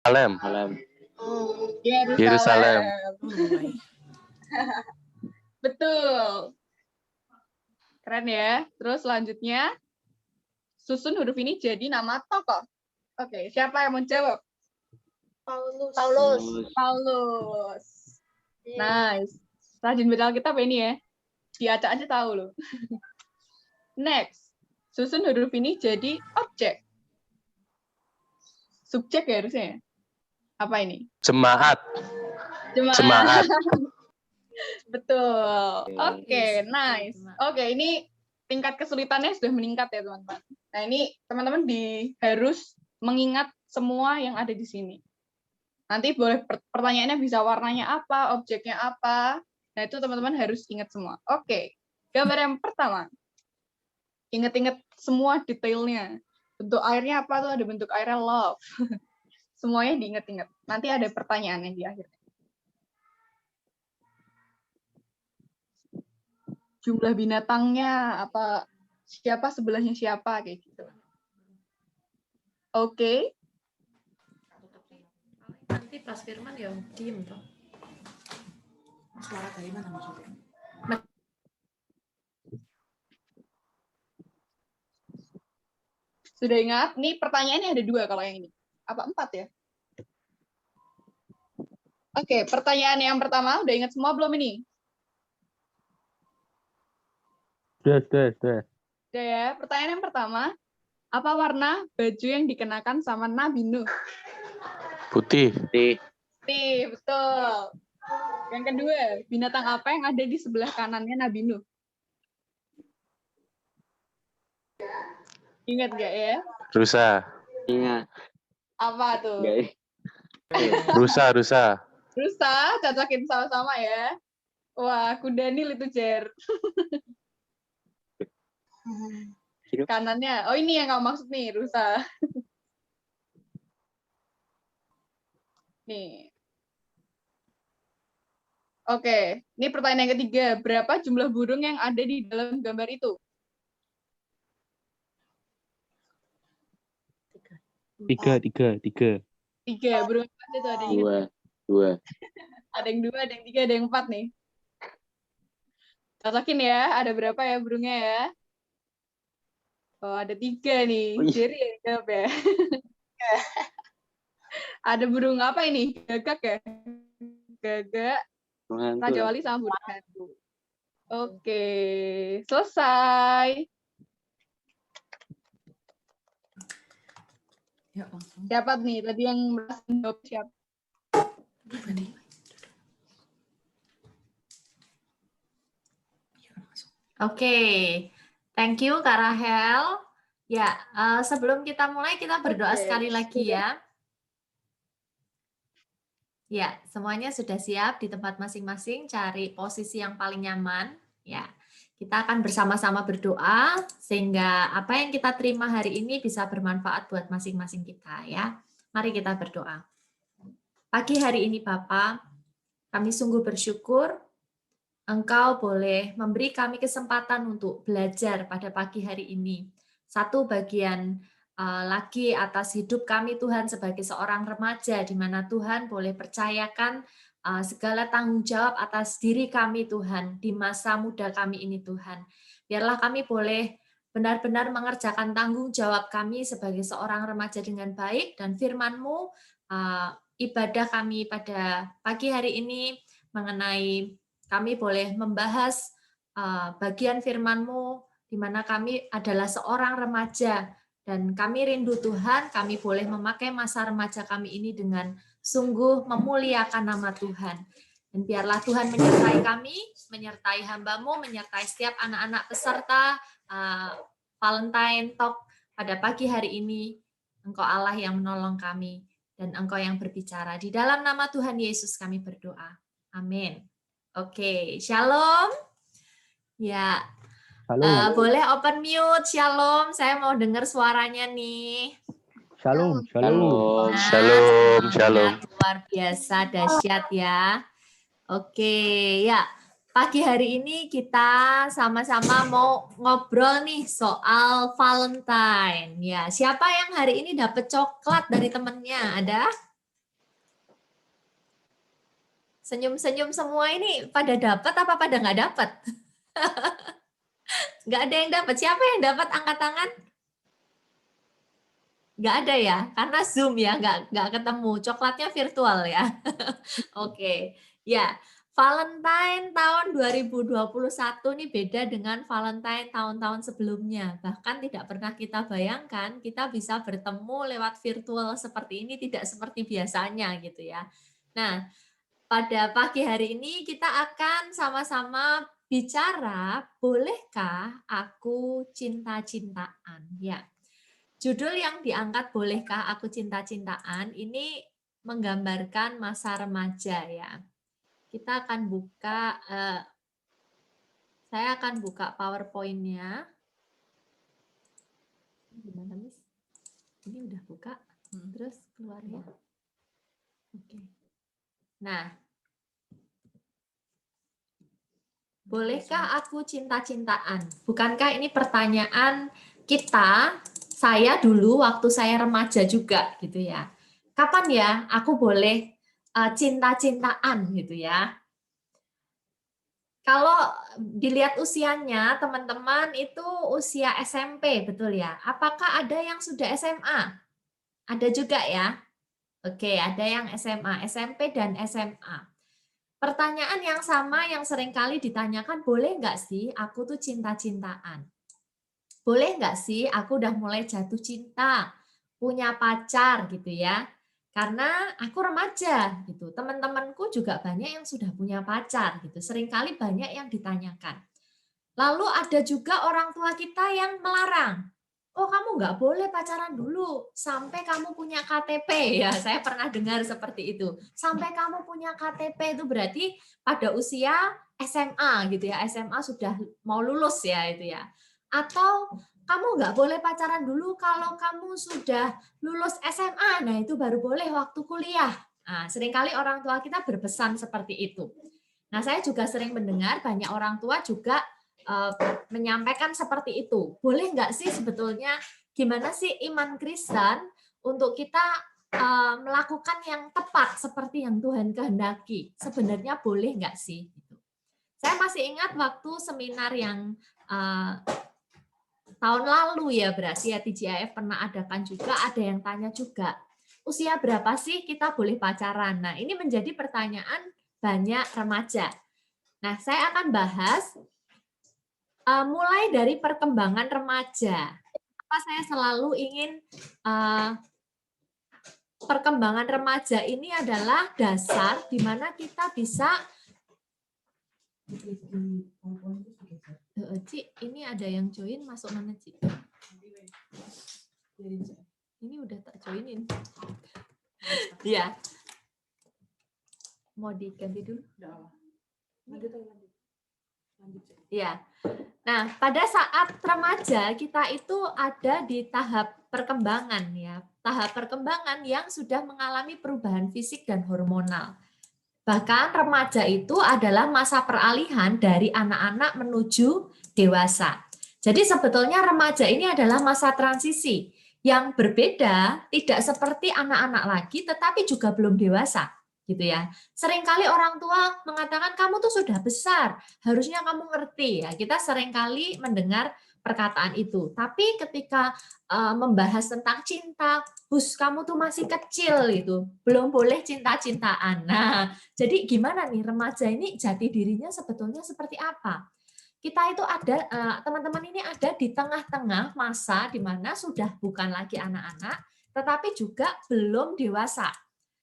Yerusalem. Yerusalem. Betul. Keren ya. Terus selanjutnya, susun huruf ini jadi nama tokoh. Oke, siapa yang mau jawab? Paulus. Nice. Rajin baca Alkitab ini ya. Diacak aja tahu loh. Next. Susun huruf ini jadi objek. Subjek ya harusnya. Apa ini? Jemaat. Jemaat. Betul. Oke, nice. Oke, ini tingkat kesulitannya sudah meningkat ya, teman-teman. Nah, ini teman-teman harus mengingat semua yang ada di sini. Nanti boleh pertanyaannya bisa warnanya apa, objeknya apa. Nah, itu teman-teman harus ingat semua. Oke. Gambar yang pertama. Ingat-ingat semua detailnya. Bentuk airnya apa tuh? Ada bentuk airnya love. Semuanya diingat-ingat. Nanti ada pertanyaannya di akhir. Jumlah binatangnya, apa siapa sebelahnya siapa, kayak gitu. Oke. Nanti pas Firman ya diem toh. Suara dari mana maksudnya? Sudah ingat? Nih pertanyaannya ada 2 kalau yang ini. Apa 4 ya? Oke, pertanyaan yang pertama, udah ingat semua belum ini? Sudah. Udah ya, pertanyaan yang pertama, apa warna baju yang dikenakan sama Nabi Nuh? Putih. Putih, betul. Yang kedua, binatang apa yang ada di sebelah kanannya Nabi Nuh? Ingat gak ya? Rusa. Ingat. Apa tuh? Rusa. Rusa, cocokin sama-sama ya. Wah, aku Daniel itu, Jer. Kanannya, oh ini yang kamu maksud nih, rusa. Nih. Oke, ini pertanyaan yang ketiga. Berapa jumlah burung yang ada di dalam gambar itu? 3. 3. Burung apa aja tuh? Ada yang ingat? 2. Ada yang 2, ada yang 3, ada yang 4 nih. Cocokin ya, ada berapa ya burungnya ya? Oh, ada 3 nih. Jerry yang jawab ya. Ada burung apa ini? Gagak ya? Gagak, Raja Wali sama burung hantu. Oke, selesai. Ya, langsung. Siapa nih? Tadi yang merasa jawab siapa? Oke, thank you Kak Rahel. Ya, sebelum kita mulai kita berdoa sekali lagi ya. Ya, semuanya sudah siap di tempat masing-masing, cari posisi yang paling nyaman. Ya, kita akan bersama-sama berdoa sehingga apa yang kita terima hari ini bisa bermanfaat buat masing-masing kita ya. Mari kita berdoa. Pagi hari ini Bapa, kami sungguh bersyukur Engkau boleh memberi kami kesempatan untuk belajar pada pagi hari ini. Satu bagian lagi atas hidup kami Tuhan sebagai seorang remaja, di mana Tuhan boleh percayakan segala tanggung jawab atas diri kami Tuhan, di masa muda kami ini Tuhan. Biarlah kami boleh benar-benar mengerjakan tanggung jawab kami sebagai seorang remaja dengan baik, dan firman-Mu, ibadah kami pada pagi hari ini mengenai kami boleh membahas bagian firman-Mu, di mana kami adalah seorang remaja, dan kami rindu Tuhan, kami boleh memakai masa remaja kami ini dengan sungguh memuliakan nama Tuhan. Dan biarlah Tuhan menyertai kami, menyertai hamba-Mu, menyertai setiap anak-anak peserta Valentine Talk pada pagi hari ini. Engkau Allah yang menolong kami, dan Engkau yang berbicara. Di dalam nama Tuhan Yesus kami berdoa. Amin. Oke, shalom. Ya, boleh open mute, shalom. Saya mau dengar suaranya nih. Shalom. Nah, Shalom. luar biasa, dahsyat ya. Oke, ya. Pagi hari ini kita sama-sama mau ngobrol nih soal Valentine. Ya, siapa yang hari ini dapat coklat dari temennya? Ada? Senyum-senyum semua ini pada dapat apa pada nggak dapat? Nggak ada yang dapat. Siapa yang dapat angkat tangan? Nggak ada ya, karena Zoom ya, nggak ketemu. Coklatnya virtual ya. Oke, ya. Valentine tahun 2021 ini beda dengan Valentine tahun-tahun sebelumnya. Bahkan tidak pernah kita bayangkan kita bisa bertemu lewat virtual seperti ini, tidak seperti biasanya gitu ya. Nah, pada pagi hari ini kita akan sama-sama bicara, bolehkah aku cinta-cintaan? Ya, judul yang diangkat bolehkah aku cinta-cintaan ini menggambarkan masa remaja ya. Kita akan buka, saya akan buka PowerPoint-nya. Gimana, Miss? Ini udah buka, terus keluar ya. Oke. Nah, bolehkah aku cinta-cintaan? Bukankah ini pertanyaan kita, saya dulu waktu saya remaja juga gitu ya. Kapan ya aku boleh cinta-cintaan gitu ya? Kalau dilihat usianya teman-teman itu usia SMP, betul ya? Apakah ada yang sudah SMA? Ada juga ya? Oke, ada yang SMA, SMP dan SMA. Pertanyaan yang sama yang seringkali ditanyakan, boleh nggak sih aku tuh cinta-cintaan? Boleh nggak sih aku udah mulai jatuh cinta, punya pacar gitu ya? Karena aku remaja gitu. Teman-temanku juga banyak yang sudah punya pacar gitu. Seringkali banyak yang ditanyakan. Lalu ada juga orang tua kita yang melarang. Oh, kamu nggak boleh pacaran dulu sampai kamu punya KTP ya. Saya pernah dengar seperti itu. Sampai kamu punya KTP itu berarti pada usia SMA gitu ya. SMA sudah mau lulus ya itu ya. Atau kamu nggak boleh pacaran dulu kalau kamu sudah lulus SMA. Nah, itu baru boleh waktu kuliah. Nah, seringkali orang tua kita berpesan seperti itu. Nah, saya juga sering mendengar banyak orang tua juga menyampaikan seperti itu. Boleh nggak sih sebetulnya gimana sih iman Kristen untuk kita melakukan yang tepat seperti yang Tuhan kehendaki? Sebenarnya boleh nggak sih? Saya masih ingat waktu seminar yang tahun lalu ya berarti ya TGIF pernah adakan juga, ada yang tanya juga, usia berapa sih kita boleh pacaran? Nah, ini menjadi pertanyaan banyak remaja. Nah, saya akan bahas mulai dari perkembangan remaja. Apa saya selalu ingin perkembangan remaja ini adalah dasar di mana kita bisa Ci, ini ada yang join masuk mana Ci? Ini udah tak joinin. Ya. Mau diganti dulu? Ya. Nah, pada saat remaja kita itu ada di tahap perkembangan ya. Tahap perkembangan yang sudah mengalami perubahan fisik dan hormonal. Bahkan remaja itu adalah masa peralihan dari anak-anak menuju dewasa. Jadi sebetulnya remaja ini adalah masa transisi yang berbeda, tidak seperti anak-anak lagi, tetapi juga belum dewasa, gitu ya. Seringkali orang tua mengatakan kamu tuh sudah besar, harusnya kamu ngerti ya. Kita seringkali mendengar perkataan itu. Tapi ketika membahas tentang cinta, Hus, kamu tuh masih kecil itu, belum boleh cinta-cintaan. Nah, jadi gimana nih remaja ini jati dirinya sebetulnya seperti apa? Kita itu ada, teman-teman ini ada di tengah-tengah masa di mana sudah bukan lagi anak-anak, tetapi juga belum dewasa.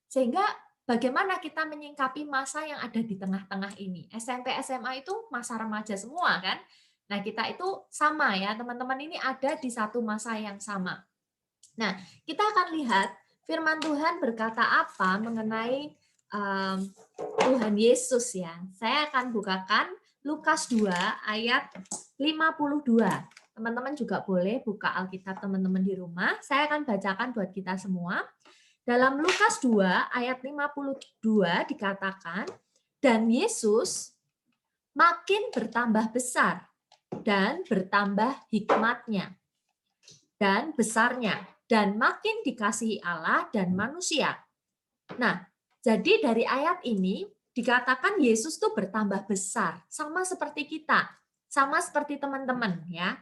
Sehingga bagaimana kita menyingkapi masa yang ada di tengah-tengah ini? SMP, SMA itu masa remaja semua kan? Nah, kita itu sama ya, teman-teman ini ada di satu masa yang sama. Nah, kita akan lihat firman Tuhan berkata apa mengenai Tuhan Yesus ya. Saya akan bukakan Lukas 2 ayat 52. Teman-teman juga boleh buka Alkitab teman-teman di rumah. Saya akan bacakan buat kita semua. Dalam Lukas 2 ayat 52 dikatakan, dan Yesus makin bertambah besar dan bertambah hikmatnya dan besarnya, dan makin dikasihi Allah dan manusia. Nah, jadi dari ayat ini dikatakan Yesus tuh bertambah besar, sama seperti kita, sama seperti teman-teman ya.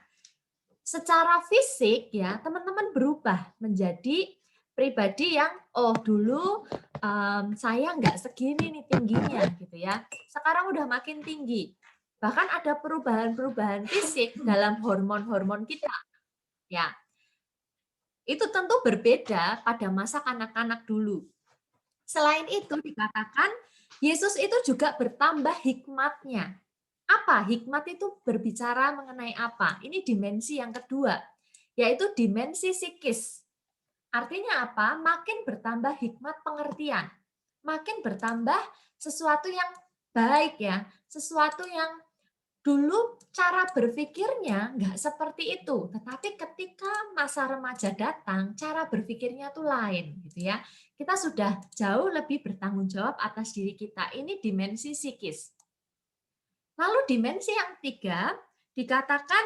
Secara fisik ya, teman-teman berubah menjadi pribadi yang dulu saya nggak segini nih tingginya gitu ya. Sekarang udah makin tinggi. Bahkan ada perubahan-perubahan fisik dalam hormon-hormon kita. Ya. Itu tentu berbeda pada masa kanak-kanak dulu. Selain itu dikatakan Yesus itu juga bertambah hikmatnya. Apa? Hikmat itu berbicara mengenai apa? Ini dimensi yang kedua, yaitu dimensi psikis. Artinya apa? Makin bertambah hikmat pengertian. Makin bertambah sesuatu yang baik ya, sesuatu yang dulu cara berpikirnya nggak seperti itu, tetapi ketika masa remaja datang, cara berpikirnya tuh lain, gitu ya. Kita sudah jauh lebih bertanggung jawab atas diri kita. Ini dimensi psikis. Lalu dimensi yang ketiga dikatakan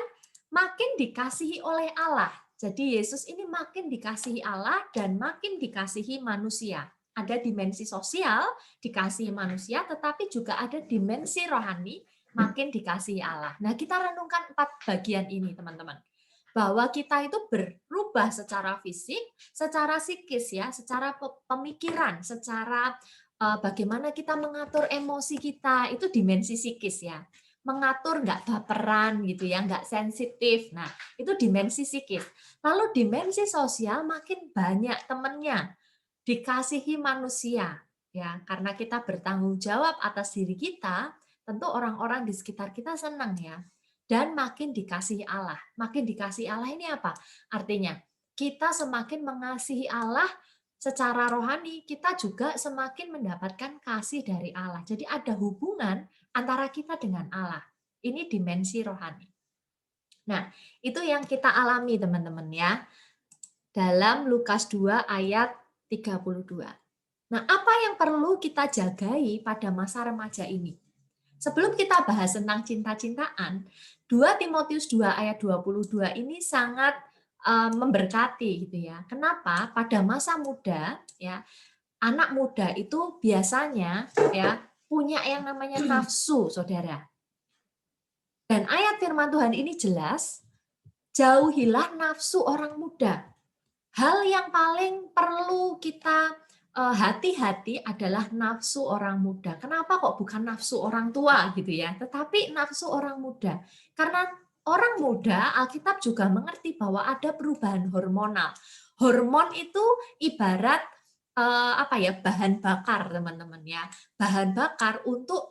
makin dikasihi oleh Allah. Jadi Yesus ini makin dikasihi Allah dan makin dikasihi manusia. Ada dimensi sosial, dikasihi manusia, tetapi juga ada dimensi rohani, makin dikasihi Allah. Nah, kita renungkan 4 bagian ini, teman-teman. Bahwa kita itu berubah secara fisik, secara psikis ya, secara pemikiran, secara bagaimana kita mengatur emosi kita, itu dimensi psikis ya. Mengatur nggak baperan gitu ya, nggak sensitif. Nah, itu dimensi psikis. Lalu dimensi sosial makin banyak temannya, dikasihi manusia ya, karena kita bertanggung jawab atas diri kita, tentu orang-orang di sekitar kita senang ya. Dan makin dikasihi Allah. Makin dikasihi Allah ini apa? Artinya, kita semakin mengasihi Allah secara rohani, kita juga semakin mendapatkan kasih dari Allah. Jadi ada hubungan antara kita dengan Allah. Ini dimensi rohani. Nah, itu yang kita alami teman-teman ya. Dalam Lukas 2 ayat 32. Nah, apa yang perlu kita jagai pada masa remaja ini? Sebelum kita bahas tentang cinta-cintaan, 2 Timotius 2 ayat 22 ini sangat memberkati gitu ya. Kenapa? Pada masa muda ya, anak muda itu biasanya ya punya yang namanya nafsu, Saudara. Dan ayat firman Tuhan ini jelas, jauhilah nafsu orang muda. Hal yang paling perlu kita hati-hati adalah nafsu orang muda. Kenapa kok bukan nafsu orang tua gitu ya, tetapi nafsu orang muda. Karena orang muda, Alkitab juga mengerti bahwa ada perubahan hormonal. Hormon itu ibarat bahan bakar, teman-teman ya. Bahan bakar untuk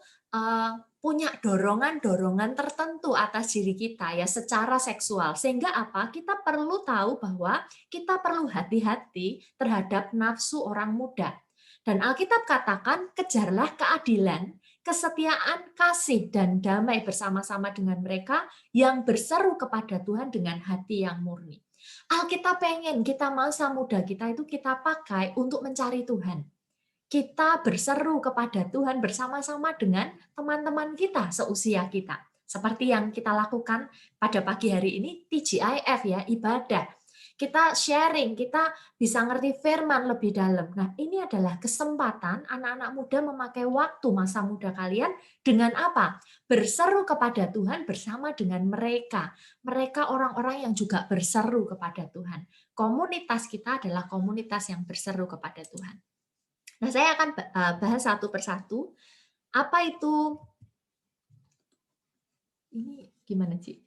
punya dorongan-dorongan tertentu atas diri kita ya secara seksual. Sehingga apa? Kita perlu tahu bahwa kita perlu hati-hati terhadap nafsu orang muda. Dan Alkitab katakan, kejarlah keadilan, kesetiaan, kasih, dan damai bersama-sama dengan mereka yang berseru kepada Tuhan dengan hati yang murni. Alkitab pengen kita masa muda kita itu kita pakai untuk mencari Tuhan. Kita berseru kepada Tuhan bersama-sama dengan teman-teman kita seusia kita. Seperti yang kita lakukan pada pagi hari ini, TGIF ya, ibadah. Kita sharing, kita bisa ngerti firman lebih dalam. Nah, ini adalah kesempatan anak-anak muda memakai waktu masa muda kalian dengan apa? Berseru kepada Tuhan bersama dengan mereka. Mereka orang-orang yang juga berseru kepada Tuhan. Komunitas kita adalah komunitas yang berseru kepada Tuhan. Nah, saya akan bahas satu persatu. Apa itu? Ini gimana, Ci?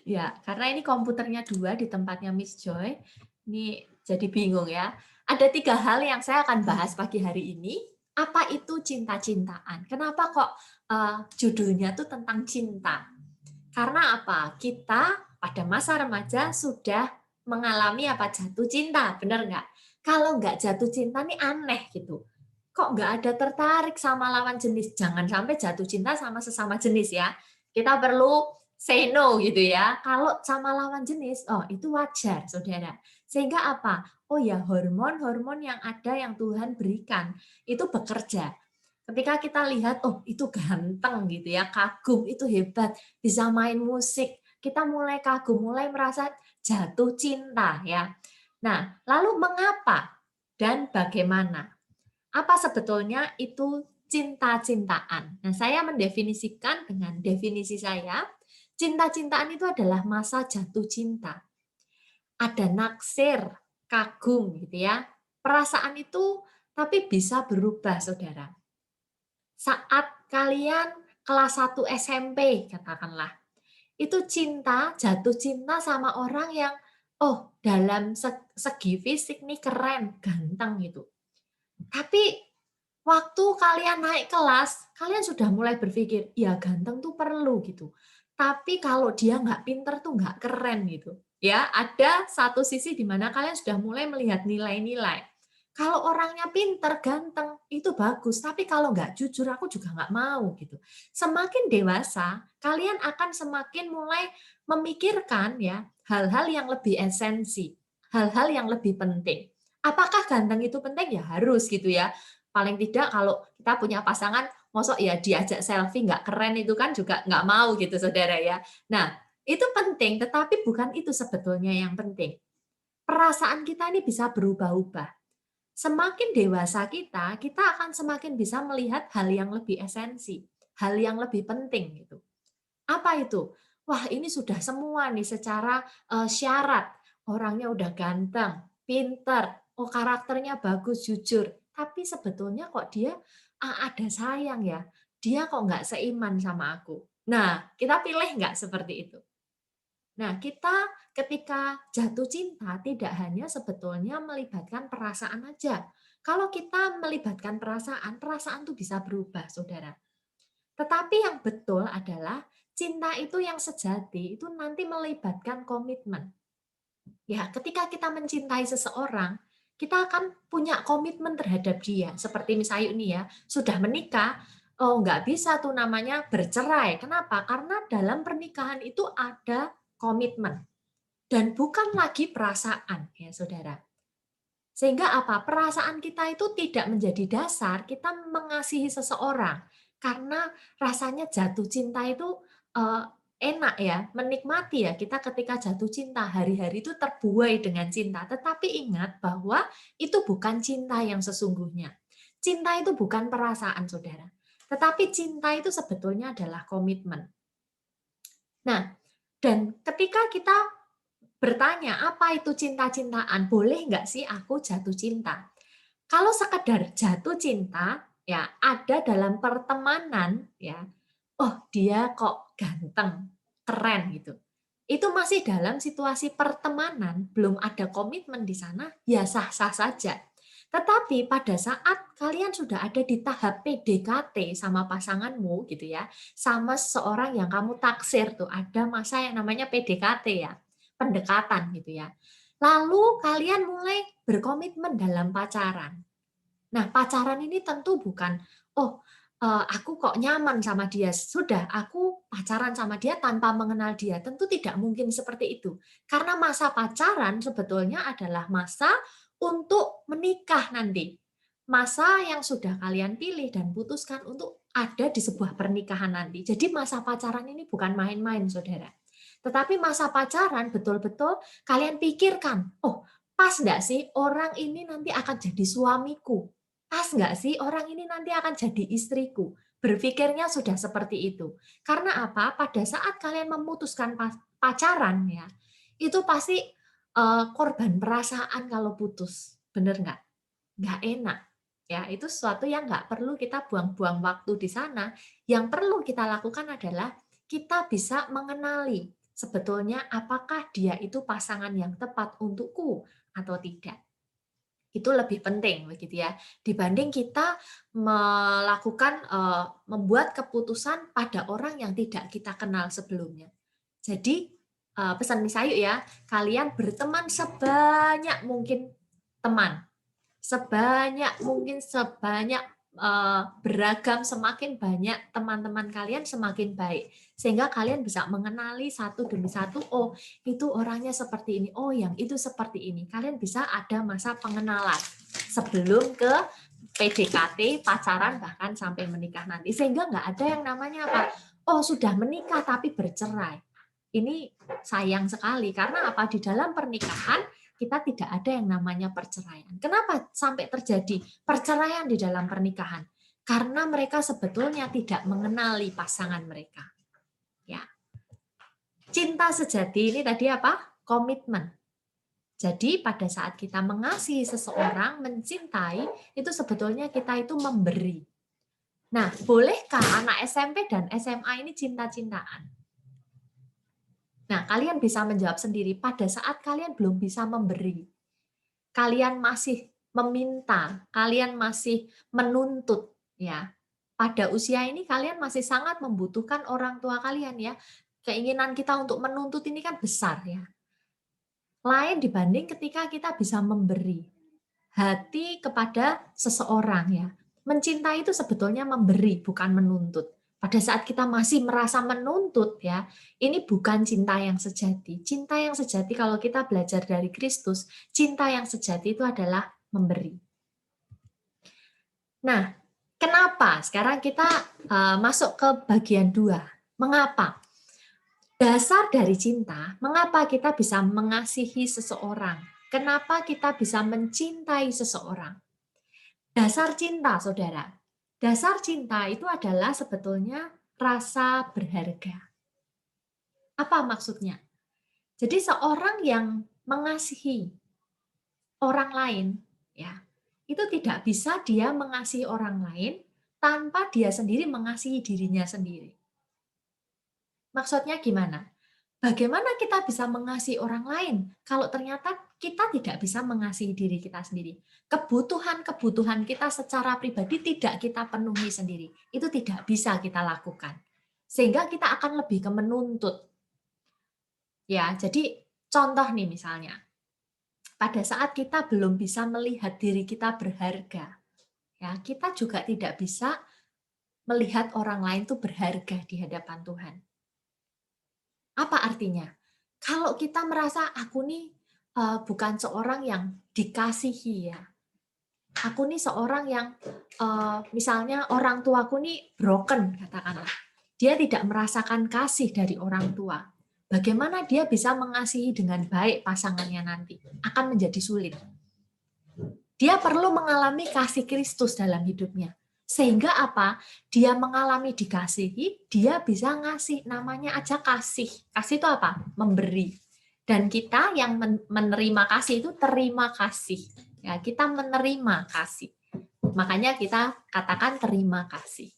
Ya, karena ini komputernya 2 di tempatnya Miss Joy. Ini jadi bingung ya. Ada 3 hal yang saya akan bahas pagi hari ini. Apa itu cinta-cintaan? Kenapa kok judulnya tuh tentang cinta? Karena apa? Kita pada masa remaja sudah mengalami jatuh cinta, benar nggak? Kalau nggak jatuh cinta nih aneh gitu. Kok nggak ada tertarik sama lawan jenis? Jangan sampai jatuh cinta sama sesama jenis ya. Kita perlu say no gitu ya. Kalau sama lawan jenis, itu wajar, Saudara. Sehingga apa? Oh ya, hormon-hormon yang ada yang Tuhan berikan itu bekerja. Ketika kita lihat, itu ganteng gitu ya, kagum, itu hebat, bisa main musik, kita mulai kagum, mulai merasa jatuh cinta ya. Nah, lalu mengapa dan bagaimana? Apa sebetulnya itu cinta-cintaan? Nah, saya mendefinisikan dengan definisi saya, cinta-cintaan itu adalah masa jatuh cinta. Ada naksir, kagum gitu ya. Perasaan itu tapi bisa berubah, Saudara. Saat kalian kelas 1 SMP katakanlah, itu jatuh cinta sama orang yang dalam segi fisik nih keren, ganteng gitu. Tapi waktu kalian naik kelas, kalian sudah mulai berpikir, ya ganteng tuh perlu gitu. Tapi kalau dia nggak pinter tuh nggak keren gitu. Ya, ada satu sisi di mana kalian sudah mulai melihat nilai-nilai. Kalau orangnya pinter, ganteng, itu bagus. Tapi kalau nggak jujur, aku juga nggak mau gitu. Semakin dewasa, kalian akan semakin mulai memikirkan ya hal-hal yang lebih esensi, hal-hal yang lebih penting. Apakah ganteng itu penting? Ya harus gitu ya. Paling tidak kalau kita punya pasangan, mosok ya diajak selfie nggak keren itu kan juga nggak mau gitu, Saudara ya. Nah, itu penting, tetapi bukan itu sebetulnya yang penting. Perasaan kita ini bisa berubah-ubah. Semakin dewasa kita akan semakin bisa melihat hal yang lebih esensi, hal yang lebih penting gitu. Apa itu? Wah, ini sudah semua nih secara syarat. Orangnya udah ganteng, pinter, karakternya bagus, jujur. Tapi sebetulnya kok dia ada sayang ya. Dia kok nggak seiman sama aku. Nah, kita pilih nggak seperti itu? Nah, kita ketika jatuh cinta tidak hanya sebetulnya melibatkan perasaan aja. Kalau kita melibatkan perasaan, perasaan itu bisa berubah, Saudara. Tetapi yang betul adalah cinta itu yang sejati itu nanti melibatkan komitmen. Ya, ketika kita mencintai seseorang, kita akan punya komitmen terhadap dia. Seperti misalnya ini ya, sudah menikah, nggak bisa tuh namanya bercerai. Kenapa? Karena dalam pernikahan itu ada komitmen. Dan bukan lagi perasaan, ya saudara. Sehingga apa? Perasaan kita itu tidak menjadi dasar kita mengasihi seseorang. Karena rasanya jatuh cinta itu enak ya, menikmati ya. Kita ketika jatuh cinta, hari-hari itu terbuai dengan cinta. Tetapi ingat bahwa itu bukan cinta yang sesungguhnya. Cinta itu bukan perasaan, saudara. Tetapi cinta itu sebetulnya adalah komitmen. Nah, dan ketika kita bertanya, apa itu cinta-cintaan? Boleh nggak sih aku jatuh cinta? Kalau sekedar jatuh cinta, ya ada dalam pertemanan, ya, dia kok ganteng, keren gitu. Itu masih dalam situasi pertemanan, belum ada komitmen di sana, ya sah-sah saja. Tetapi pada saat kalian sudah ada di tahap PDKT sama pasanganmu gitu ya, sama seseorang yang kamu taksir tuh, ada masa yang namanya PDKT ya, pendekatan gitu ya. Lalu kalian mulai berkomitmen dalam pacaran. Nah, pacaran ini tentu bukan, aku kok nyaman sama dia, sudah aku pacaran sama dia tanpa mengenal dia. Tentu tidak mungkin seperti itu. Karena masa pacaran sebetulnya adalah masa untuk menikah nanti. Masa yang sudah kalian pilih dan putuskan untuk ada di sebuah pernikahan nanti. Jadi masa pacaran ini bukan main-main, saudara. Tetapi masa pacaran betul-betul kalian pikirkan, pas nggak sih orang ini nanti akan jadi suamiku? Pas nggak sih orang ini nanti akan jadi istriku? Berpikirnya sudah seperti itu. Karena apa? Pada saat kalian memutuskan pacaran ya, itu pasti korban perasaan kalau putus. Bener nggak? Nggak enak. Ya, itu sesuatu yang nggak perlu kita buang-buang waktu di sana. Yang perlu kita lakukan adalah kita bisa mengenali sebetulnya apakah dia itu pasangan yang tepat untukku atau tidak. Itu lebih penting begitu ya, dibanding kita melakukan membuat keputusan pada orang yang tidak kita kenal sebelumnya. Jadi pesan Misayu ya, kalian berteman sebanyak mungkin teman, sebanyak mungkin beragam, semakin banyak teman-teman kalian semakin baik, sehingga kalian bisa mengenali satu demi satu, itu orangnya seperti ini, yang itu seperti ini. Kalian bisa ada masa pengenalan sebelum ke PDKT, pacaran, bahkan sampai menikah nanti, sehingga nggak ada yang namanya apa, sudah menikah tapi bercerai. Ini sayang sekali, karena apa, di dalam pernikahan kita tidak ada yang namanya perceraian. Kenapa sampai terjadi perceraian di dalam pernikahan? Karena mereka sebetulnya tidak mengenali pasangan mereka. Ya. Cinta sejati ini tadi apa? Komitmen. Jadi pada saat kita mengasihi seseorang, mencintai, itu sebetulnya kita itu memberi. Nah, bolehkah anak SMP dan SMA ini cinta-cintaan? Nah, kalian bisa menjawab sendiri pada saat kalian belum bisa memberi. Kalian masih meminta, kalian masih menuntut, ya. Pada usia ini kalian masih sangat membutuhkan orang tua kalian, ya. Keinginan kita untuk menuntut ini kan besar, ya. Lain dibanding ketika kita bisa memberi hati kepada seseorang, ya. Mencintai itu sebetulnya memberi, bukan menuntut. Pada saat kita masih merasa menuntut, ya, ini bukan cinta yang sejati. Cinta yang sejati kalau kita belajar dari Kristus, cinta yang sejati itu adalah memberi. Nah, kenapa? Sekarang kita masuk ke bagian 2. Mengapa? Dasar dari cinta, mengapa kita bisa mengasihi seseorang? Kenapa kita bisa mencintai seseorang? Dasar cinta, saudara. Dasar cinta itu adalah sebetulnya rasa berharga. Apa maksudnya? Jadi seorang yang mengasihi orang lain, ya, itu tidak bisa dia mengasihi orang lain tanpa dia sendiri mengasihi dirinya sendiri. Maksudnya gimana? Bagaimana kita bisa mengasihi orang lain kalau ternyata kita tidak bisa mengasihi diri kita sendiri? Kebutuhan-kebutuhan kita secara pribadi tidak kita penuhi sendiri. Itu tidak bisa kita lakukan. Sehingga kita akan lebih ke menuntut. Ya, jadi contoh nih misalnya. Pada saat kita belum bisa melihat diri kita berharga, ya, kita juga tidak bisa melihat orang lain itu berharga di hadapan Tuhan. Apa artinya? Kalau kita merasa aku nih bukan seorang yang dikasihi, ya. Aku nih seorang yang misalnya orang tuaku nih broken, katakanlah. Dia tidak merasakan kasih dari orang tua. Bagaimana dia bisa mengasihi dengan baik pasangannya nanti? Akan menjadi sulit. Dia perlu mengalami kasih Kristus dalam hidupnya. Sehingga apa? Dia mengalami dikasihi, dia bisa ngasih, namanya aja kasih. Kasih itu apa? Memberi. Dan kita yang menerima kasih itu terima kasih. Ya, kita menerima kasih. Makanya kita katakan terima kasih.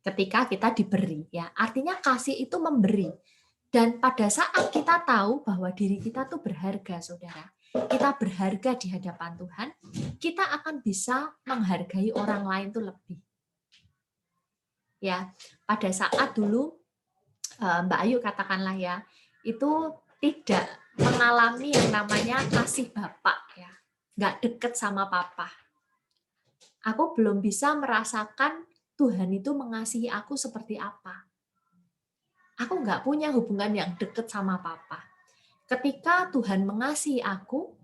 Ketika kita diberi, ya. Artinya kasih itu memberi. Dan pada saat kita tahu bahwa diri kita tuh berharga, saudara. Kita berharga di hadapan Tuhan, kita akan bisa menghargai orang lain tuh lebih. Ya, pada saat dulu Mbak Ayu katakanlah ya, itu tidak mengalami yang namanya kasih bapak, ya, nggak deket sama papa. Aku belum bisa merasakan Tuhan itu mengasihi aku seperti apa. Aku nggak punya hubungan yang deket sama papa. Ketika Tuhan mengasihi aku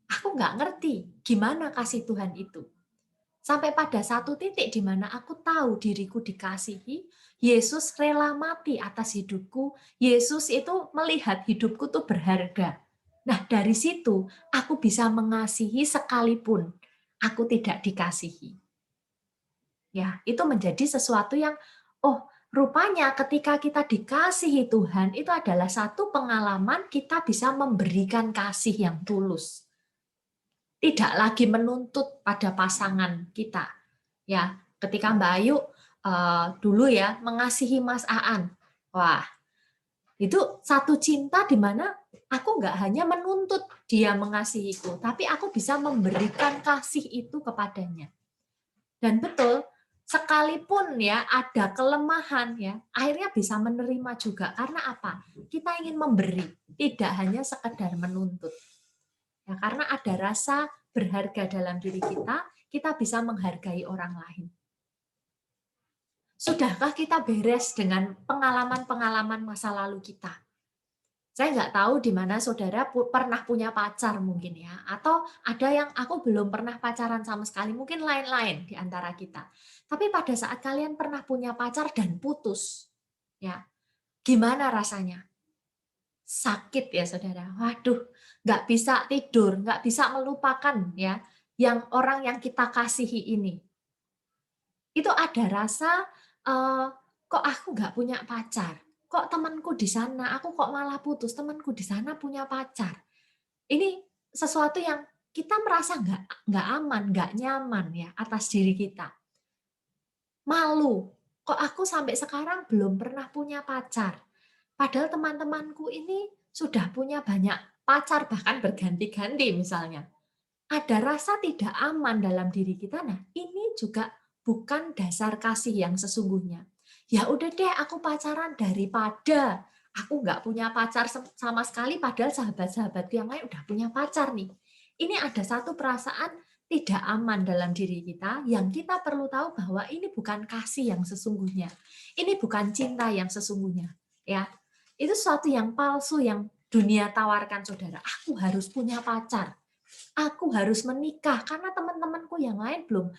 nggak ngerti gimana kasih Tuhan itu. Sampai pada satu titik di mana aku tahu diriku dikasihi, Yesus rela mati atas hidupku, Yesus itu melihat hidupku tuh berharga. Nah, dari situ aku bisa mengasihi sekalipun aku tidak dikasihi. Ya, itu menjadi sesuatu yang, rupanya ketika kita dikasihi Tuhan, itu adalah satu pengalaman kita bisa memberikan kasih yang tulus. Tidak lagi menuntut pada pasangan kita. Ya, ketika Mbak Ayu dulu ya mengasihi Mas Aan. Wah, itu satu cinta di mana aku nggak hanya menuntut dia mengasihiku, tapi aku bisa memberikan kasih itu kepadanya. Dan betul, sekalipun ya ada kelemahan ya, akhirnya bisa menerima juga. Karena apa? Kita ingin memberi, tidak hanya sekedar menuntut. Ya, karena ada rasa berharga dalam diri kita bisa menghargai orang lain. Sudahkah kita beres dengan pengalaman-pengalaman masa lalu kita? Saya nggak tahu di mana saudara pernah punya pacar mungkin ya, atau ada yang aku belum pernah pacaran sama sekali, mungkin lain-lain di antara kita. Tapi pada saat kalian pernah punya pacar dan putus, ya, gimana rasanya? Sakit ya saudara. Waduh, nggak bisa tidur, nggak bisa melupakan ya yang orang yang kita kasihi ini. Itu ada rasa kok aku nggak punya pacar, kok temanku di sana, aku kok malah putus, temanku di sana punya pacar. Ini sesuatu yang kita merasa nggak aman, nggak nyaman ya atas diri kita. Malu, kok aku sampai sekarang belum pernah punya pacar. Padahal teman-temanku ini sudah punya banyak pacar, bahkan berganti-ganti misalnya. Ada rasa tidak aman dalam diri kita. Nah, ini juga bukan dasar kasih yang sesungguhnya. Ya udah deh, aku pacaran daripada aku nggak punya pacar sama sekali, padahal sahabat-sahabat yang lain udah punya pacar nih. Ini ada satu perasaan tidak aman dalam diri kita yang kita perlu tahu bahwa ini bukan kasih yang sesungguhnya. Ini bukan cinta yang sesungguhnya. Ya, itu sesuatu yang palsu yang dunia tawarkan, saudara. Aku harus punya pacar. Aku harus menikah karena teman-temanku yang lain belum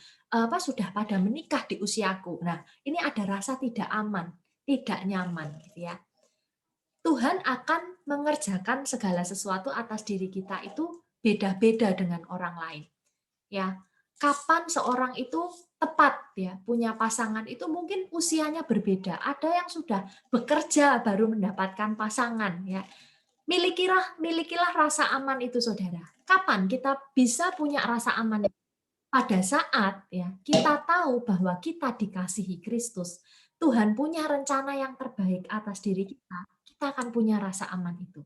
sudah pada menikah di usiaku. Nah, ini ada rasa tidak aman, tidak nyaman gitu ya. Tuhan akan mengerjakan segala sesuatu atas diri kita itu beda-beda dengan orang lain. Ya, kapan seorang itu tepat ya punya pasangan itu mungkin usianya berbeda. Ada yang sudah bekerja baru mendapatkan pasangan ya. Milikilah rasa aman itu, saudara. Kapan kita bisa punya rasa aman? Pada saat ya kita tahu bahwa kita dikasihi Kristus, Tuhan punya rencana yang terbaik atas diri kita akan punya rasa aman itu.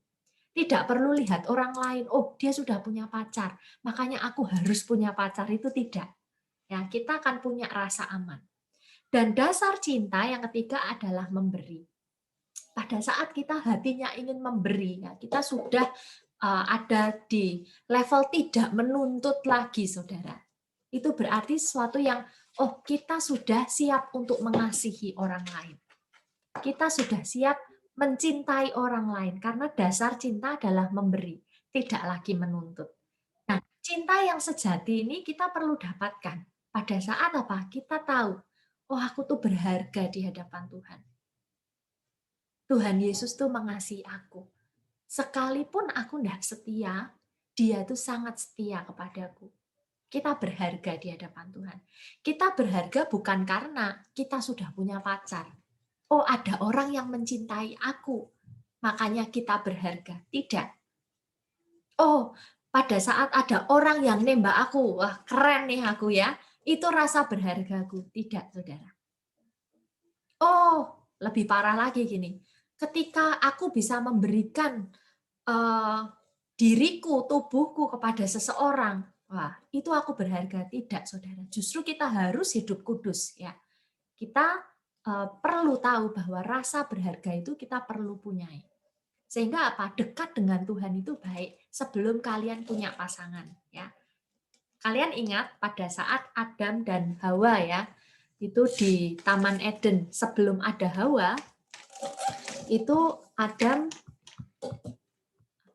Tidak perlu lihat orang lain, oh dia sudah punya pacar, makanya aku harus punya pacar, itu tidak. Ya, kita akan punya rasa aman. Dan dasar cinta yang ketiga adalah memberi. Pada saat kita hatinya ingin memberi, ya, kita sudah ada di level tidak menuntut lagi, saudara. Itu berarti sesuatu yang, oh kita sudah siap untuk mengasihi orang lain. Kita sudah siap mencintai orang lain, karena dasar cinta adalah memberi, tidak lagi menuntut. Nah, cinta yang sejati ini kita perlu dapatkan. Pada saat apa? Kita tahu, oh aku tuh berharga di hadapan Tuhan. Tuhan Yesus tuh mengasihi aku. Sekalipun aku tidak setia, dia tuh sangat setia kepadaku. Kita berharga di hadapan Tuhan. Kita berharga bukan karena kita sudah punya pacar. Oh, ada orang yang mencintai aku, makanya kita berharga. Tidak. Oh, pada saat ada orang yang nembak aku, wah keren nih aku ya, itu rasa berhargaku. Tidak, saudara. Oh, lebih parah lagi gini. Ketika aku bisa memberikan diriku, tubuhku kepada seseorang, wah, itu aku berharga. Tidak, saudara. Justru kita harus hidup kudus, ya. Kita perlu tahu bahwa rasa berharga itu kita perlu punyai. Sehingga apa? Dekat dengan Tuhan itu baik sebelum kalian punya pasangan, ya. Kalian ingat pada saat Adam dan Hawa ya, itu di Taman Eden, sebelum ada Hawa, itu Adam,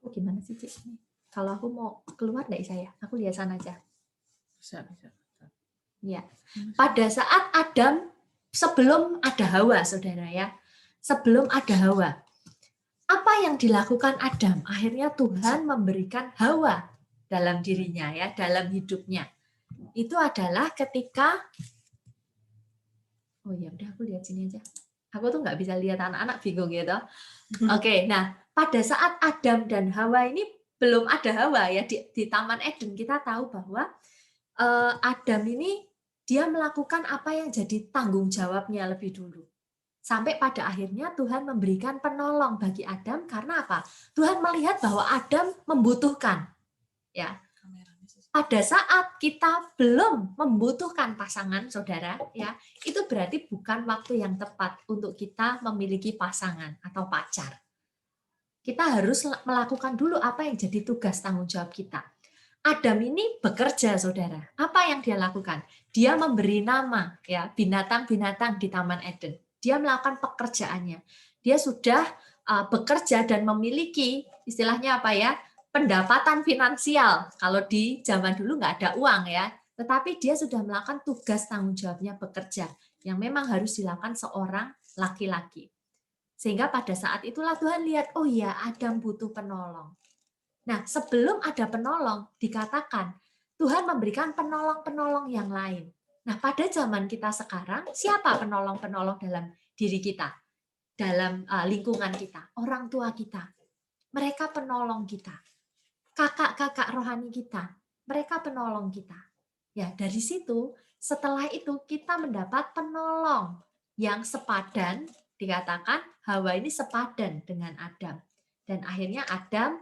gimana sih Cik? Kalau aku mau keluar enggak saya? Aku lihat sana aja. Bisa. Ya. Pada saat Adam, sebelum ada Hawa, saudara ya, sebelum ada Hawa, apa yang dilakukan Adam? Akhirnya Tuhan memberikan Hawa dalam dirinya ya, dalam hidupnya. Itu adalah ketika, oh ya udah aku lihat sini aja. Aku tuh nggak bisa lihat anak-anak, bingung gitu. Oke, nah pada saat Adam dan Hawa ini belum ada Hawa ya di Taman Eden, kita tahu bahwa Adam ini dia melakukan apa yang jadi tanggung jawabnya lebih dulu. Sampai pada akhirnya Tuhan memberikan penolong bagi Adam karena apa? Tuhan melihat bahwa Adam membutuhkan. Ya. Pada saat kita belum membutuhkan pasangan, saudara, ya, itu berarti bukan waktu yang tepat untuk kita memiliki pasangan atau pacar. Kita harus melakukan dulu apa yang jadi tugas tanggung jawab kita. Adam ini bekerja, saudara. Apa yang dia lakukan? Dia memberi nama ya binatang-binatang di Taman Eden. Dia melakukan pekerjaannya. Dia sudah bekerja dan memiliki istilahnya apa ya? Pendapatan finansial. Kalau di zaman dulu nggak ada uang ya. Tetapi dia sudah melakukan tugas tanggung jawabnya bekerja yang memang harus dilakukan seorang laki-laki. Sehingga pada saat itulah Tuhan lihat, oh iya Adam butuh penolong. Nah, sebelum ada penolong, dikatakan Tuhan memberikan penolong-penolong yang lain. Nah, pada zaman kita sekarang, siapa penolong-penolong dalam diri kita? Dalam lingkungan kita, orang tua kita. Mereka penolong kita. Kakak-kakak rohani kita, mereka penolong kita. Ya, dari situ, setelah itu kita mendapat penolong yang sepadan, dikatakan Hawa ini sepadan dengan Adam. Dan akhirnya Adam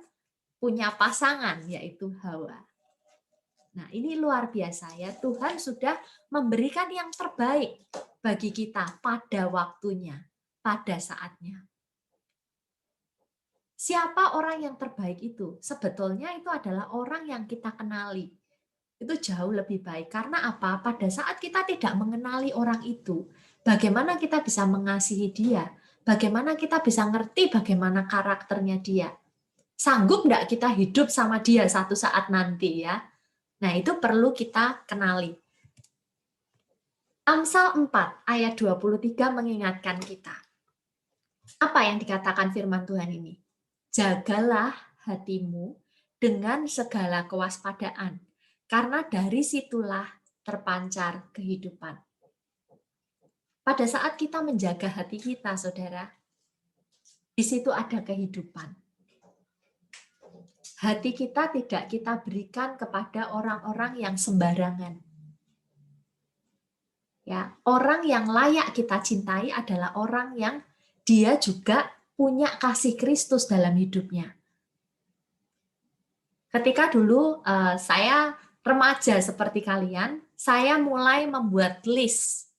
punya pasangan, yaitu Hawa. Nah, ini luar biasa ya. Tuhan sudah memberikan yang terbaik bagi kita pada waktunya, pada saatnya. Siapa orang yang terbaik itu? Sebetulnya itu adalah orang yang kita kenali. Itu jauh lebih baik. Karena apa? Pada saat kita tidak mengenali orang itu, bagaimana kita bisa mengasihi dia? Bagaimana kita bisa ngerti bagaimana karakternya dia? Sanggup enggak kita hidup sama dia satu saat nanti ya? Nah, itu perlu kita kenali. Amsal 4 ayat 23 mengingatkan kita. Apa yang dikatakan firman Tuhan ini? Jagalah hatimu dengan segala kewaspadaan, karena dari situlah terpancar kehidupan. Pada saat kita menjaga hati kita, saudara, di situ ada kehidupan. Hati kita tidak kita berikan kepada orang-orang yang sembarangan. Ya, orang yang layak kita cintai adalah orang yang dia juga punya kasih Kristus dalam hidupnya. Ketika dulu saya remaja seperti kalian, saya mulai membuat list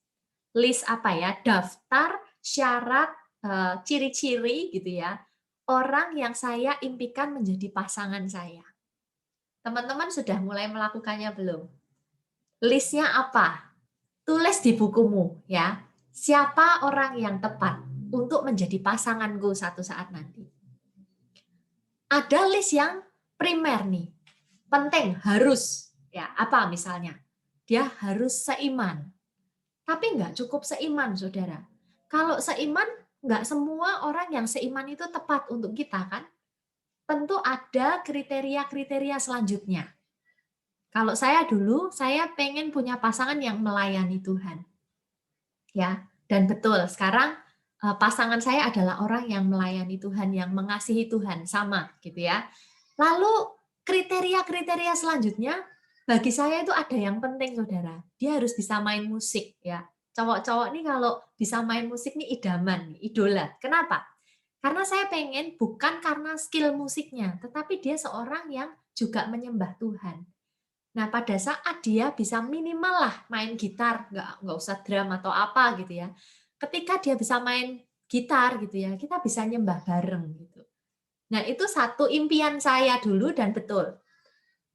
apa ya, daftar syarat, ciri-ciri gitu ya, orang yang saya impikan menjadi pasangan saya. Teman-teman sudah mulai melakukannya belum? Listnya apa? Tulis di bukumu ya. Siapa orang yang tepat untuk menjadi pasanganku satu saat nanti. Ada list yang primer nih, penting, harus. Ya, apa misalnya? Dia harus seiman. Tapi nggak cukup seiman, saudara. Kalau seiman, nggak semua orang yang seiman itu tepat untuk kita, kan? Tentu ada kriteria-kriteria selanjutnya. Kalau saya dulu, saya pengen punya pasangan yang melayani Tuhan. Ya, dan betul, sekarang pasangan saya adalah orang yang melayani Tuhan, yang mengasihi Tuhan, sama gitu ya. Lalu kriteria-kriteria selanjutnya bagi saya itu ada yang penting, saudara. Dia harus bisa main musik ya. Cowok-cowok nih kalau bisa main musik nih idaman, idola. Kenapa? Karena saya pengen bukan karena skill musiknya, tetapi dia seorang yang juga menyembah Tuhan. Nah, pada saat dia bisa minimal lah main gitar, nggak usah drum atau apa gitu ya. Ketika dia bisa main gitar gitu ya, kita bisa nyembah bareng gitu. Nah, itu satu impian saya dulu dan betul.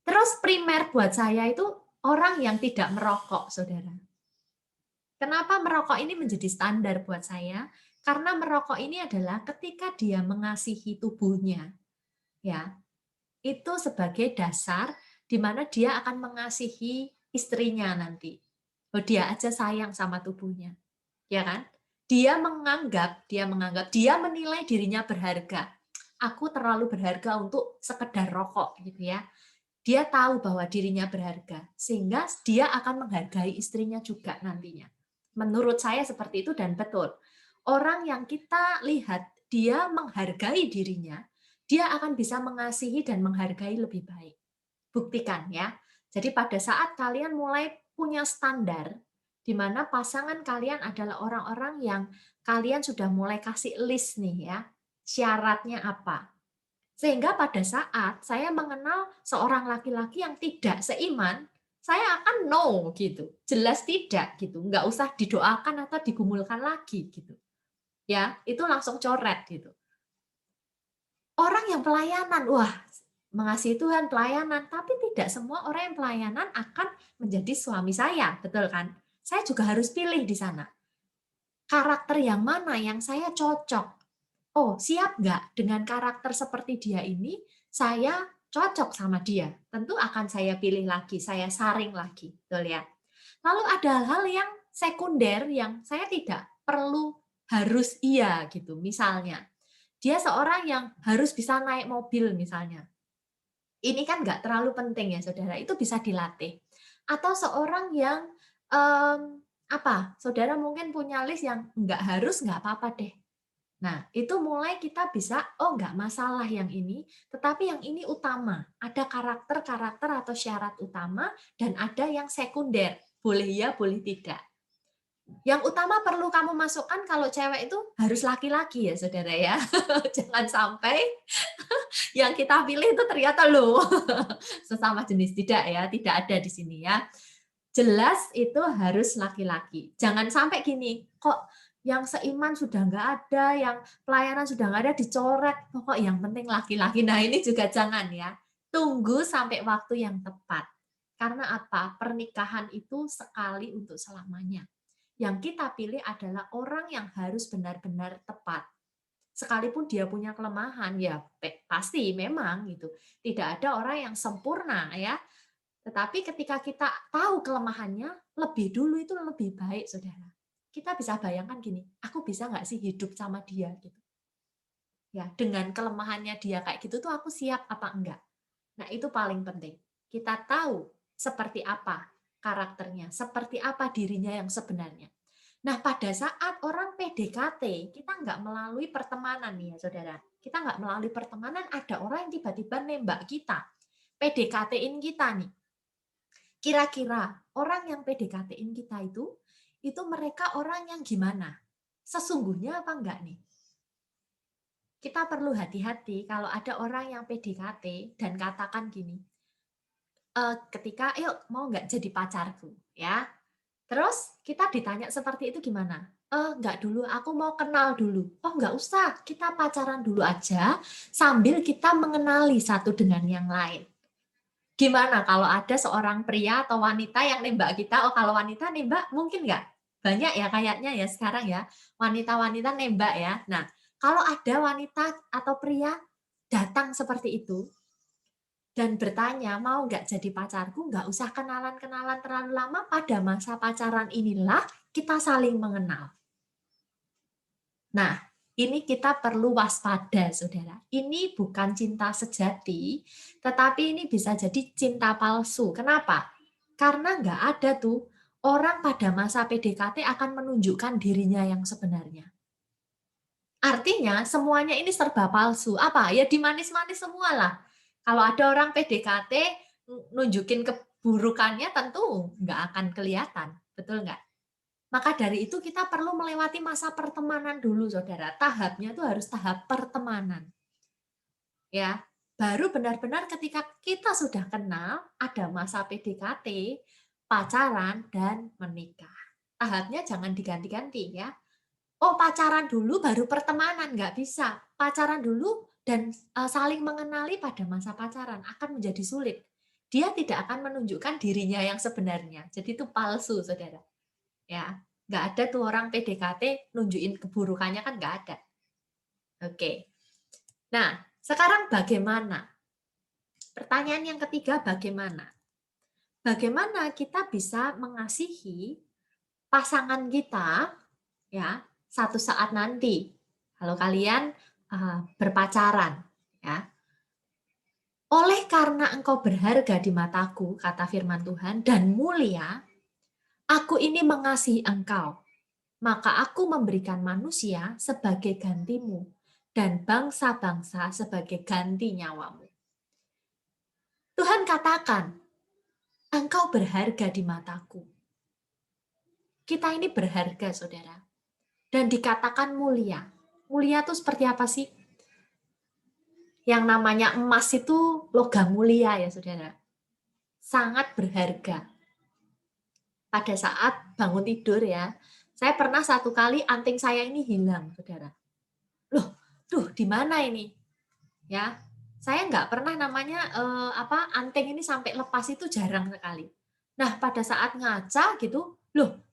Terus primer buat saya itu orang yang tidak merokok, saudara. Kenapa merokok ini menjadi standar buat saya? Karena merokok ini adalah ketika dia mengasihi tubuhnya. Ya, itu sebagai dasar di mana dia akan mengasihi istrinya nanti. Oh, dia aja sayang sama tubuhnya. Ya kan? Dia menilai dirinya berharga. Aku terlalu berharga untuk sekedar rokok gitu ya. Dia tahu bahwa dirinya berharga, sehingga dia akan menghargai istrinya juga nantinya. Menurut saya seperti itu dan betul. Orang yang kita lihat dia menghargai dirinya, dia akan bisa mengasihi dan menghargai lebih baik. Buktikan ya. Jadi pada saat kalian mulai punya standar, di mana pasangan kalian adalah orang-orang yang kalian sudah mulai kasih list nih ya, syaratnya apa. Sehingga pada saat saya mengenal seorang laki-laki yang tidak seiman, saya akan no gitu, jelas tidak gitu, nggak usah didoakan atau digumulkan lagi gitu. Ya, itu langsung coret gitu. Orang yang pelayanan, wah, mengasihi Tuhan, pelayanan, tapi tidak semua orang yang pelayanan akan menjadi suami saya, betul kan? Saya juga harus pilih di sana. Karakter yang mana yang saya cocok? Oh, siap nggak dengan karakter seperti dia ini, saya cocok sama dia. Tentu akan saya pilih lagi, saya saring lagi, betul ya? Lalu ada hal yang sekunder yang saya tidak perlu harus iya gitu. Misalnya, dia seorang yang harus bisa naik mobil misalnya. Ini kan nggak terlalu penting ya, saudara. Itu bisa dilatih. Atau seorang yang saudara mungkin punya list yang nggak harus, nggak apa-apa deh. Nah, itu mulai kita bisa, nggak masalah yang ini, tetapi yang ini utama. Ada karakter-karakter atau syarat utama, dan ada yang sekunder. Boleh ya, boleh tidak. Yang utama perlu kamu masukkan kalau cewek itu harus laki-laki ya, saudara ya. Jangan sampai yang kita pilih itu ternyata loh sesama jenis. Tidak ya, tidak ada di sini ya. Jelas itu harus laki-laki. Jangan sampai gini, kok yang seiman sudah nggak ada, yang pelayanan sudah nggak ada, dicoret. Pokok yang penting laki-laki. Nah ini juga jangan ya. Tunggu sampai waktu yang tepat. Karena apa? Pernikahan itu sekali untuk selamanya. Yang kita pilih adalah orang yang harus benar-benar tepat. Sekalipun dia punya kelemahan, ya pasti memang gitu. Tidak ada orang yang sempurna ya. Tetapi ketika kita tahu kelemahannya, lebih dulu itu lebih baik, saudara. Kita bisa bayangkan gini, aku bisa nggak sih hidup sama dia gitu. Ya, dengan kelemahannya dia kayak gitu tuh aku siap apa enggak. Nah, itu paling penting. Kita tahu seperti apa karakternya, seperti apa dirinya yang sebenarnya. Nah, pada saat orang PDKT, kita nggak melalui pertemanan nih ya, saudara. Kita nggak melalui pertemanan, ada orang yang tiba-tiba nembak kita. PDKT-in kita nih. Kira-kira orang yang PDKT-in kita itu mereka orang yang gimana? Sesungguhnya apa enggak nih? Kita perlu hati-hati kalau ada orang yang PDKT dan katakan gini, ketika, yuk mau nggak jadi pacarku? Ya. Terus kita ditanya seperti itu gimana? Enggak dulu, aku mau kenal dulu. Oh enggak usah, kita pacaran dulu aja sambil kita mengenali satu dengan yang lain. Gimana kalau ada seorang pria atau wanita yang nembak kita? Oh, kalau wanita nembak mungkin nggak? Banyak ya kayaknya ya sekarang ya, wanita-wanita nembak ya. Nah, kalau ada wanita atau pria datang seperti itu dan bertanya, mau nggak jadi pacarku? Nggak usah kenalan-kenalan terlalu lama, pada masa pacaran inilah kita saling mengenal. Nah, ini kita perlu waspada, saudara. Ini bukan cinta sejati, tetapi ini bisa jadi cinta palsu. Kenapa? Karena nggak ada tuh orang pada masa PDKT akan menunjukkan dirinya yang sebenarnya. Artinya semuanya ini serba palsu. Apa? Ya dimanis-manis semua lah. Kalau ada orang PDKT nunjukin keburukannya tentu nggak akan kelihatan. Betul nggak? Maka dari itu kita perlu melewati masa pertemanan dulu, saudara. Tahapnya itu harus tahap pertemanan. Ya, baru benar-benar ketika kita sudah kenal, ada masa PDKT, pacaran, dan menikah. Tahapnya jangan diganti-ganti ya. Oh, pacaran dulu baru pertemanan, nggak bisa. Pacaran dulu dan saling mengenali pada masa pacaran akan menjadi sulit. Dia tidak akan menunjukkan dirinya yang sebenarnya. Jadi itu palsu, saudara. Ya, nggak ada tuh orang PDKT nunjukin keburukannya, kan nggak ada. Oke. Nah, sekarang bagaimana? Pertanyaan yang ketiga, bagaimana? Bagaimana kita bisa mengasihi pasangan kita ya satu saat nanti kalau kalian berpacaran ya. Oleh karena engkau berharga di mataku, kata firman Tuhan, dan mulia, aku ini mengasihi engkau, maka aku memberikan manusia sebagai gantimu dan bangsa-bangsa sebagai ganti nyawamu. Tuhan katakan, engkau berharga di mataku. Kita ini berharga, saudara. Dan dikatakan mulia. Mulia itu seperti apa sih? Yang namanya emas itu logam mulia ya, saudara. Sangat berharga. Pada saat bangun tidur ya, saya pernah satu kali anting saya ini hilang, saudara. Loh, di mana ini? Ya, saya nggak pernah namanya anting ini sampai lepas, itu jarang sekali. Nah, pada saat ngaca gitu,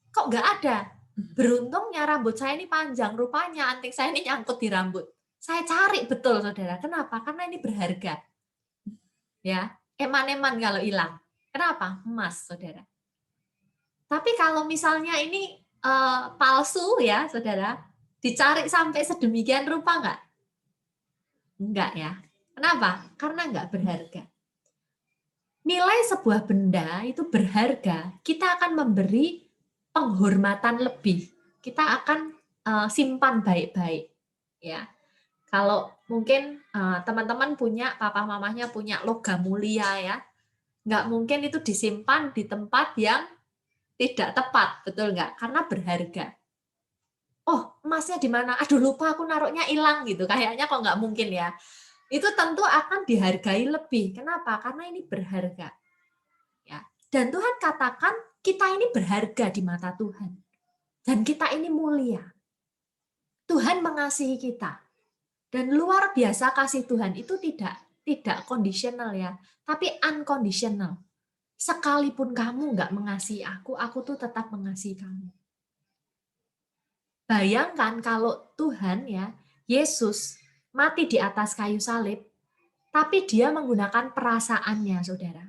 kok nggak ada? Beruntungnya rambut saya ini panjang, rupanya anting saya ini nyangkut di rambut. Saya cari betul, saudara. Kenapa? Karena ini berharga. Ya, eman-eman kalau hilang. Kenapa? Emas, saudara. Tapi kalau misalnya ini palsu ya, saudara, dicari sampai sedemikian rupa nggak? Enggak ya. Kenapa? Karena nggak berharga. nilai sebuah benda itu berharga, kita akan memberi penghormatan lebih. Kita akan simpan baik-baik. Ya, kalau mungkin teman-teman punya, papa mamanya punya logam mulia ya, nggak mungkin itu disimpan di tempat yang tidak tepat, betul nggak? Karena berharga. Oh, emasnya di mana? Aduh, lupa aku naruhnya hilang gitu. Kayaknya kok nggak mungkin ya. Itu tentu akan dihargai lebih. Kenapa? Karena ini berharga. Ya. Dan Tuhan katakan kita ini berharga di mata Tuhan. Dan kita ini mulia. Tuhan mengasihi kita. Dan luar biasa kasih Tuhan itu tidak kondisional ya, tapi unconditional. Sekalipun kamu nggak mengasihi aku tuh tetap mengasihi kamu. Bayangkan kalau Tuhan ya, Yesus mati di atas kayu salib, tapi dia menggunakan perasaannya, saudara.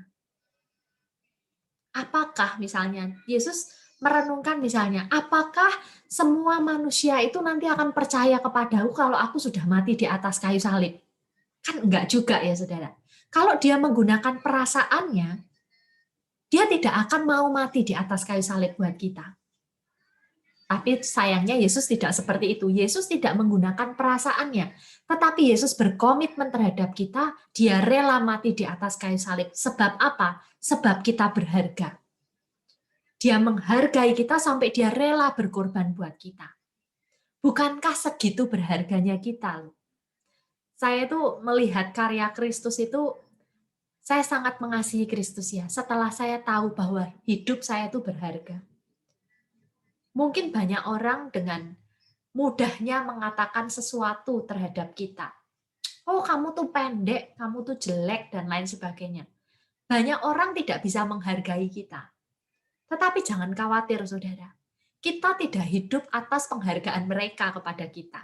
Apakah misalnya, Yesus merenungkan misalnya, apakah semua manusia itu nanti akan percaya kepadaku kalau aku sudah mati di atas kayu salib? Kan enggak juga ya, saudara. Kalau dia menggunakan perasaannya, dia tidak akan mau mati di atas kayu salib buat kita. Tapi sayangnya Yesus tidak seperti itu. Yesus tidak menggunakan perasaannya. Tetapi Yesus berkomitmen terhadap kita, dia rela mati di atas kayu salib. Sebab apa? Sebab kita berharga. Dia menghargai kita sampai dia rela berkorban buat kita. Bukankah segitu berharganya kita? Saya tuh melihat karya Kristus itu, saya sangat mengasihi Kristus ya. Setelah saya tahu bahwa hidup saya itu berharga. Mungkin banyak orang dengan mudahnya mengatakan sesuatu terhadap kita. Oh, kamu tuh pendek, kamu tuh jelek, dan lain sebagainya. Banyak orang tidak bisa menghargai kita. Tetapi jangan khawatir, saudara. Kita tidak hidup atas penghargaan mereka kepada kita.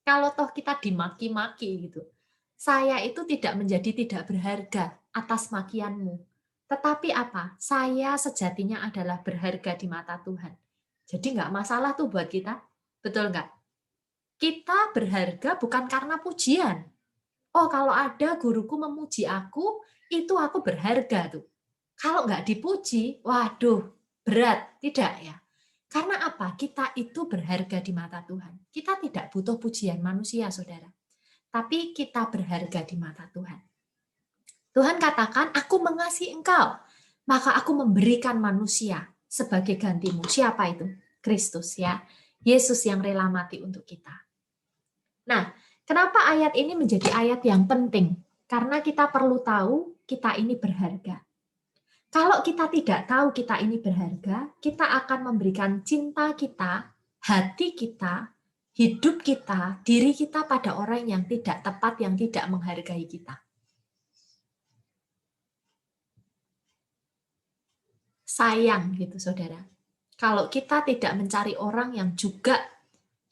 Kalau toh kita dimaki-maki gitu, saya itu tidak menjadi tidak berharga atas makianmu. Tetapi apa? Saya sejatinya adalah berharga di mata Tuhan. Jadi nggak masalah tuh buat kita. Betul nggak? Kita berharga bukan karena pujian. Oh, kalau ada guruku memuji aku, itu aku berharga tuh. Kalau nggak dipuji, waduh, berat. Tidak ya. Karena apa? Kita itu berharga di mata Tuhan. Kita tidak butuh pujian manusia, saudara. Tapi kita berharga di mata Tuhan. Tuhan katakan, aku mengasihi engkau, maka aku memberikan manusia sebagai gantimu. Siapa itu? Kristus ya. Yesus yang rela mati untuk kita. Nah, kenapa ayat ini menjadi ayat yang penting? Karena kita perlu tahu kita ini berharga. Kalau kita tidak tahu kita ini berharga, kita akan memberikan cinta kita, hati kita, hidup kita, diri kita pada orang yang tidak tepat, yang tidak menghargai kita. Sayang gitu, saudara. Kalau kita tidak mencari orang yang juga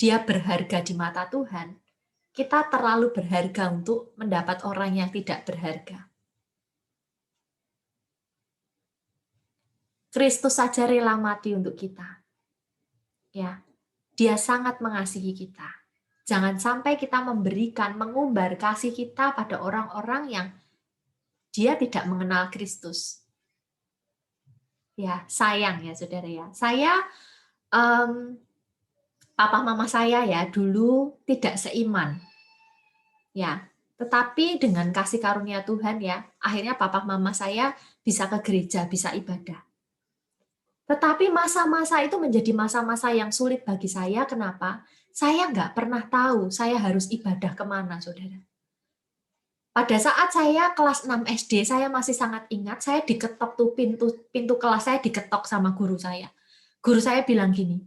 dia berharga di mata Tuhan, kita terlalu berharga untuk mendapat orang yang tidak berharga. Kristus saja rela mati untuk kita. Ya, dia sangat mengasihi kita. Jangan sampai kita memberikan, mengumbar kasih kita pada orang-orang yang dia tidak mengenal Kristus. Ya, sayang ya saudara ya. Saya, papa mama saya ya dulu tidak seiman. Ya, tetapi dengan kasih karunia Tuhan ya, akhirnya papa mama saya bisa ke gereja, bisa ibadah. Tetapi masa-masa itu menjadi masa-masa yang sulit bagi saya. Kenapa? Saya nggak pernah tahu saya harus ibadah kemana, saudara. Pada saat saya kelas 6 SD, saya masih sangat ingat, saya diketok tuh pintu kelas saya diketok sama guru saya. Guru saya bilang gini,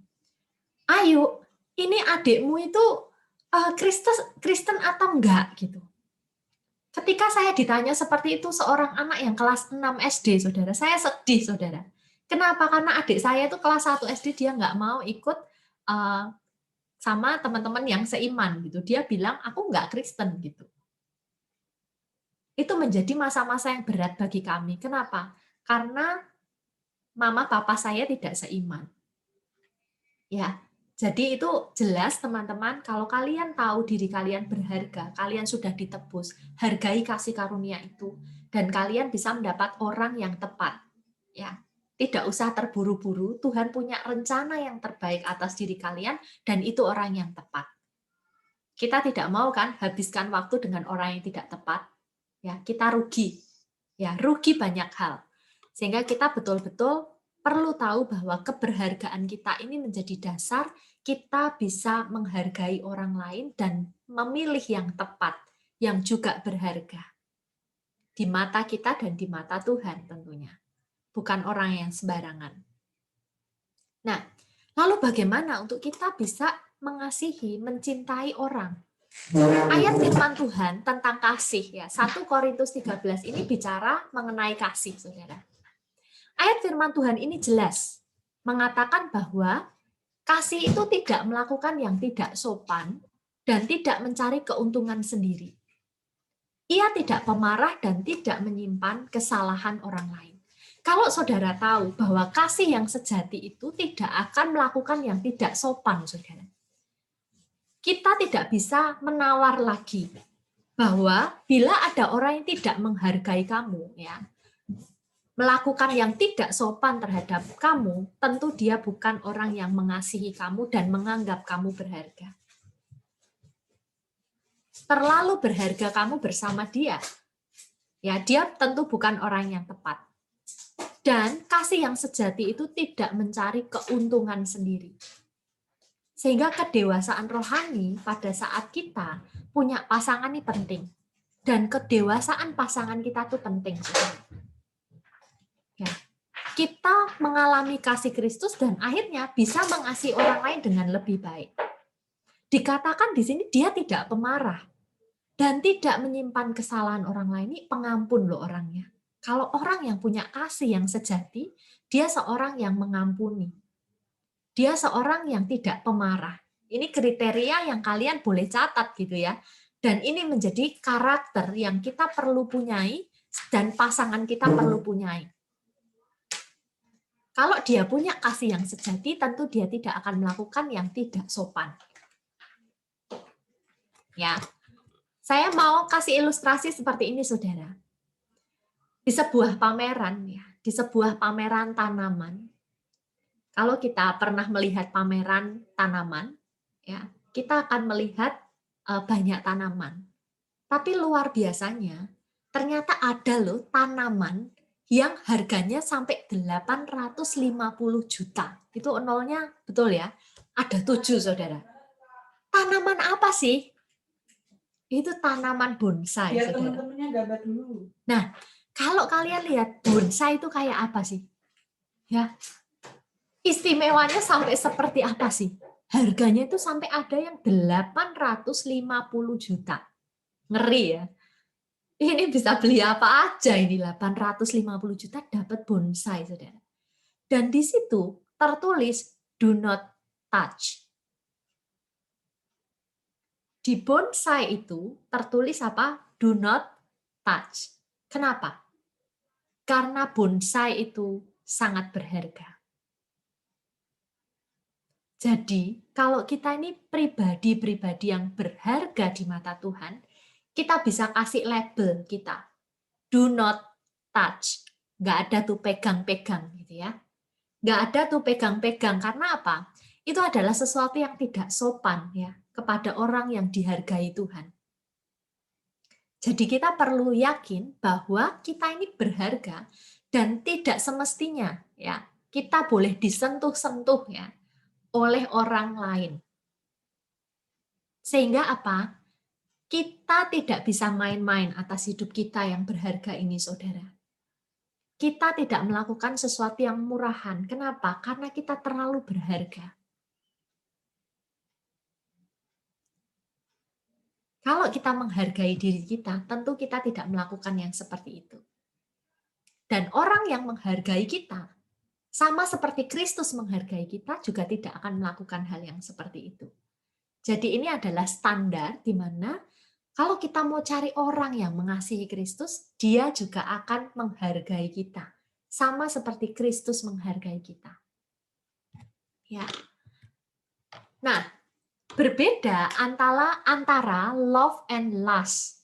"Ayu, ini adikmu itu Kristen atau enggak?" gitu. Ketika saya ditanya seperti itu seorang anak yang kelas 6 SD, saudara, saya sedih, saudara. Kenapa? Karena adik saya itu kelas 1 SD, dia nggak mau ikut sama teman-teman yang seiman gitu. Dia bilang, "Aku nggak Kristen," gitu. Itu menjadi masa-masa yang berat bagi kami. Kenapa? Karena mama papa saya tidak seiman. Ya, Jadi itu jelas teman-teman, kalau kalian tahu diri kalian berharga, kalian sudah ditebus, hargai kasih karunia itu, dan kalian bisa mendapat orang yang tepat. Ya, tidak usah terburu-buru, Tuhan punya rencana yang terbaik atas diri kalian, dan itu orang yang tepat. Kita tidak mau kan habiskan waktu dengan orang yang tidak tepat. Ya, kita rugi. Ya, rugi banyak hal. Sehingga kita betul-betul perlu tahu bahwa keberhargaan kita ini menjadi dasar kita bisa menghargai orang lain dan memilih yang tepat, yang juga berharga. Di mata kita dan di mata Tuhan tentunya. Bukan orang yang sembarangan. Nah, lalu bagaimana untuk kita bisa mengasihi, mencintai orang? Ayat firman Tuhan tentang kasih, ya, 1 Korintus 13 ini bicara mengenai kasih, saudara. Ayat firman Tuhan ini jelas mengatakan bahwa kasih itu tidak melakukan yang tidak sopan dan tidak mencari keuntungan sendiri. Ia tidak pemarah dan tidak menyimpan kesalahan orang lain. Kalau saudara tahu bahwa kasih yang sejati itu tidak akan melakukan yang tidak sopan, saudara. Kita tidak bisa menawar lagi bahwa bila ada orang yang tidak menghargai kamu, ya, melakukan yang tidak sopan terhadap kamu, tentu dia bukan orang yang mengasihi kamu dan menganggap kamu berharga. Terlalu berharga kamu bersama dia. Ya, dia tentu bukan orang yang tepat. Dan kasih yang sejati itu tidak mencari keuntungan sendiri. Sehingga kedewasaan rohani pada saat kita punya pasangan ini penting. Dan kedewasaan pasangan kita itu penting. Ya. Kita mengalami kasih Kristus dan akhirnya bisa mengasihi orang lain dengan lebih baik. Dikatakan di sini dia tidak pemarah dan tidak menyimpan kesalahan orang lain. Ini pengampun loh orangnya. Kalau orang yang punya kasih yang sejati, dia seorang yang mengampuni. Dia seorang yang tidak pemarah. Ini kriteria yang kalian boleh catat gitu ya. Dan ini menjadi karakter yang kita perlu punyai dan pasangan kita perlu punyai. Kalau dia punya kasih yang sejati, tentu dia tidak akan melakukan yang tidak sopan. Ya, saya mau kasih ilustrasi seperti ini, saudara. Di sebuah pameran, ya, di sebuah pameran tanaman. Kalau kita pernah melihat pameran tanaman, ya, kita akan melihat banyak tanaman. Tapi luar biasanya, ternyata ada loh tanaman yang harganya sampai 850 juta. Itu nolnya betul ya, ada 7 saudara. Tanaman apa sih? Itu tanaman bonsai. Biar saudara. teman-temannya gambar dulu. Nah, kalau kalian lihat bonsai itu kayak apa sih? Ya, istimewanya sampai seperti apa sih? Harganya itu sampai ada yang 850 juta. Ngeri ya. Ini bisa beli apa aja ini 850 juta dapat bonsai, saudara. Dan di situ tertulis do not touch. Di bonsai itu tertulis apa? Do not touch. Kenapa? Karena bonsai itu sangat berharga. Jadi, kalau kita ini pribadi-pribadi yang berharga di mata Tuhan, kita bisa kasih label kita. Do not touch. Nggak ada tuh pegang-pegang gitu ya. Nggak ada tuh pegang-pegang. Karena apa? Itu adalah sesuatu yang tidak sopan ya kepada orang yang dihargai Tuhan. Jadi kita perlu yakin bahwa kita ini berharga dan tidak semestinya ya kita boleh disentuh-sentuh ya oleh orang lain. Sehingga apa? Kita tidak bisa main-main atas hidup kita yang berharga ini, saudara. Kita tidak melakukan sesuatu yang murahan. Kenapa? Karena kita terlalu berharga. Kalau kita menghargai diri kita, tentu kita tidak melakukan yang seperti itu. Dan orang yang menghargai kita, sama seperti Kristus menghargai kita, juga tidak akan melakukan hal yang seperti itu. Jadi ini adalah standar di mana kalau kita mau cari orang yang mengasihi Kristus, dia juga akan menghargai kita. Sama seperti Kristus menghargai kita. Ya. Nah, berbeda antara love and lust.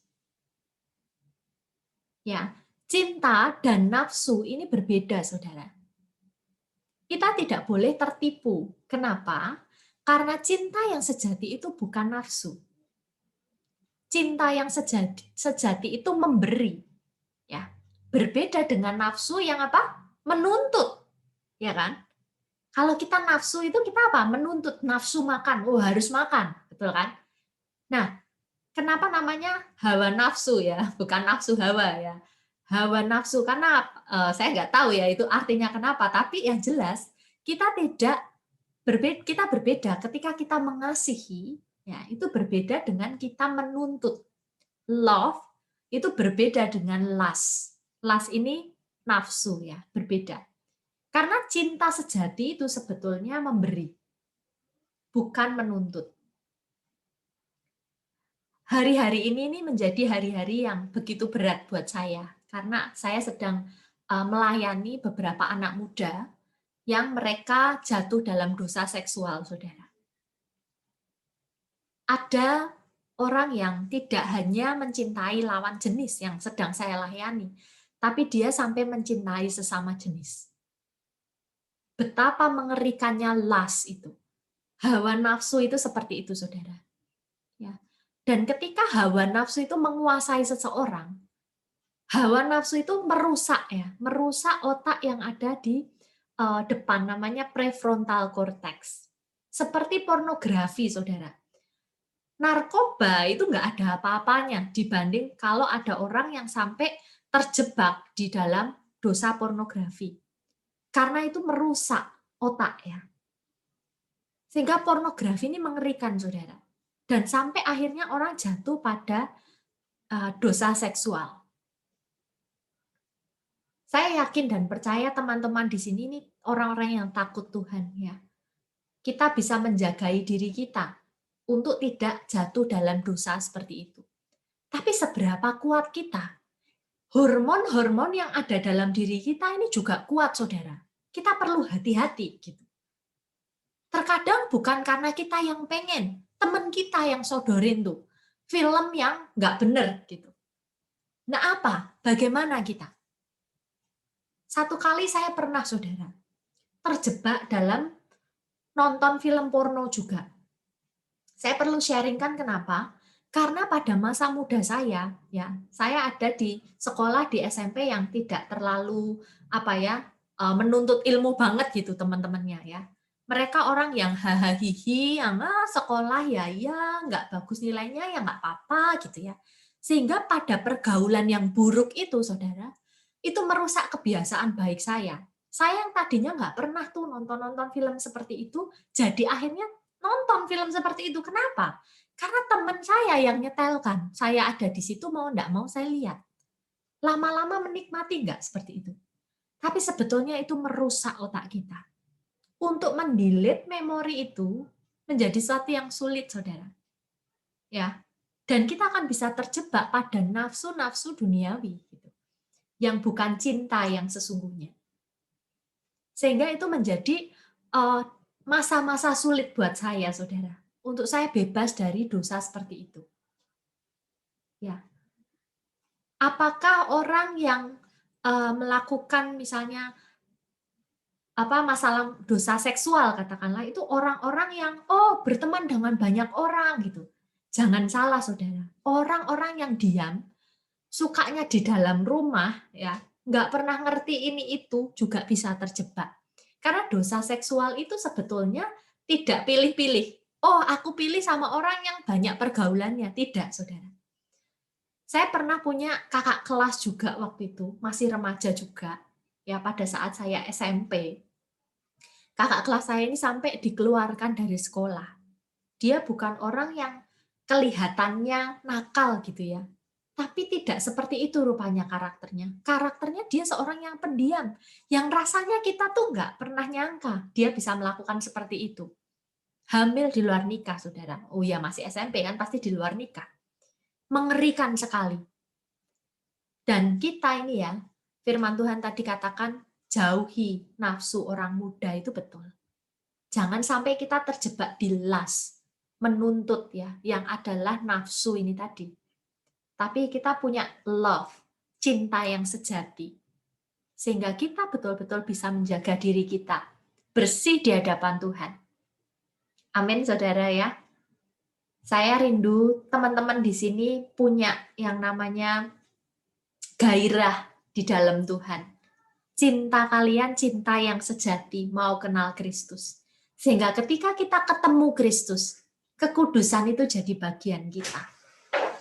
Ya, cinta dan nafsu ini berbeda, saudara. Kita tidak boleh tertipu. Kenapa? Karena cinta yang sejati itu bukan nafsu. Cinta yang sejati itu memberi. Ya, berbeda dengan nafsu yang apa? Menuntut. Ya kan? Kalau kita nafsu itu kita apa? Menuntut, nafsu makan. Oh, harus makan. Betul kan? Nah, kenapa namanya hawa nafsu ya? Bukan nafsu hawa ya. Hawa nafsu karena saya nggak tahu ya itu artinya kenapa. Tapi yang jelas kita berbeda ketika kita mengasihi. Ya, itu berbeda dengan kita menuntut. Love itu berbeda dengan lust. Lust ini nafsu ya, berbeda. Karena cinta sejati itu sebetulnya memberi, bukan menuntut. Hari-hari ini menjadi hari-hari yang begitu berat buat saya, karena saya sedang melayani beberapa anak muda yang mereka jatuh dalam dosa seksual, saudara. Ada orang yang tidak hanya mencintai lawan jenis yang sedang saya layani, tapi dia sampai mencintai sesama jenis. Betapa mengerikannya lust itu. Hawa nafsu itu seperti itu, saudara. Ya. Dan ketika hawa nafsu itu menguasai seseorang, hawa nafsu itu merusak otak yang ada di depan, namanya prefrontal cortex. Seperti pornografi, saudara. Narkoba itu nggak ada apa-apanya dibanding kalau ada orang yang sampai terjebak di dalam dosa pornografi. Karena itu merusak otak ya. Sehingga pornografi ini mengerikan, saudara. Dan sampai akhirnya orang jatuh pada dosa seksual. Saya yakin dan percaya teman-teman di sini ini orang-orang yang takut Tuhan ya. Kita bisa menjagai diri kita untuk tidak jatuh dalam dosa seperti itu. Tapi seberapa kuat kita? Hormon-hormon yang ada dalam diri kita ini juga kuat, saudara. Kita perlu hati-hati gitu. Terkadang bukan karena kita yang pengen, teman kita yang sodorin tuh film yang nggak bener gitu. Nah apa? Bagaimana kita? Satu kali saya pernah, saudara, terjebak dalam nonton film porno juga. Saya perlu sharingkan kenapa? Karena pada masa muda saya, ya, saya ada di sekolah di SMP yang tidak terlalu menuntut ilmu banget gitu teman-temannya ya. Mereka orang yang hahaha, yang sekolah ya nggak bagus nilainya ya nggak apa-apa gitu ya. Sehingga pada pergaulan yang buruk itu, saudara, itu merusak kebiasaan baik saya. Saya yang tadinya nggak pernah tuh nonton-nonton film seperti itu, jadi akhirnya nonton film seperti itu. Kenapa? Karena teman saya yang nyetelkan. Saya ada di situ mau nggak mau saya lihat. Lama-lama menikmati nggak seperti itu. Tapi sebetulnya itu merusak otak kita. Untuk mendelete memori itu menjadi sesuatu yang sulit, saudara. Ya, dan kita akan bisa terjebak pada nafsu-nafsu duniawi, gitu, yang bukan cinta yang sesungguhnya. Sehingga itu menjadi masa-masa sulit buat saya, saudara, untuk saya bebas dari dosa seperti itu. Ya, apakah orang yang melakukan misalnya masalah dosa seksual katakanlah itu orang-orang yang berteman dengan banyak orang gitu. Jangan salah, saudara. Orang-orang yang diam, sukanya di dalam rumah ya, nggak pernah ngerti ini itu juga bisa terjebak. Karena dosa seksual itu sebetulnya tidak pilih-pilih. Oh, aku pilih sama orang yang banyak pergaulannya. Tidak, saudara. Saya pernah punya kakak kelas juga waktu itu, masih remaja juga. Ya, pada saat saya SMP, kakak kelas saya ini sampai dikeluarkan dari sekolah. Dia bukan orang yang kelihatannya nakal gitu ya. Tapi tidak seperti itu rupanya karakternya. Karakternya dia seorang yang pendiam. Yang rasanya kita tuh nggak pernah nyangka dia bisa melakukan seperti itu. Hamil di luar nikah, saudara. Oh ya, masih SMP kan, pasti di luar nikah. Mengerikan sekali. Dan kita ini ya, firman Tuhan tadi katakan, jauhi nafsu orang muda, itu betul. Jangan sampai kita terjebak di lust, menuntut ya, yang adalah nafsu ini tadi. Tapi kita punya love, cinta yang sejati. Sehingga kita betul-betul bisa menjaga diri kita bersih di hadapan Tuhan. Amin, saudara ya. Saya rindu teman-teman di sini punya yang namanya gairah di dalam Tuhan. Cinta kalian, cinta yang sejati, mau kenal Kristus. Sehingga ketika kita ketemu Kristus, kekudusan itu jadi bagian kita.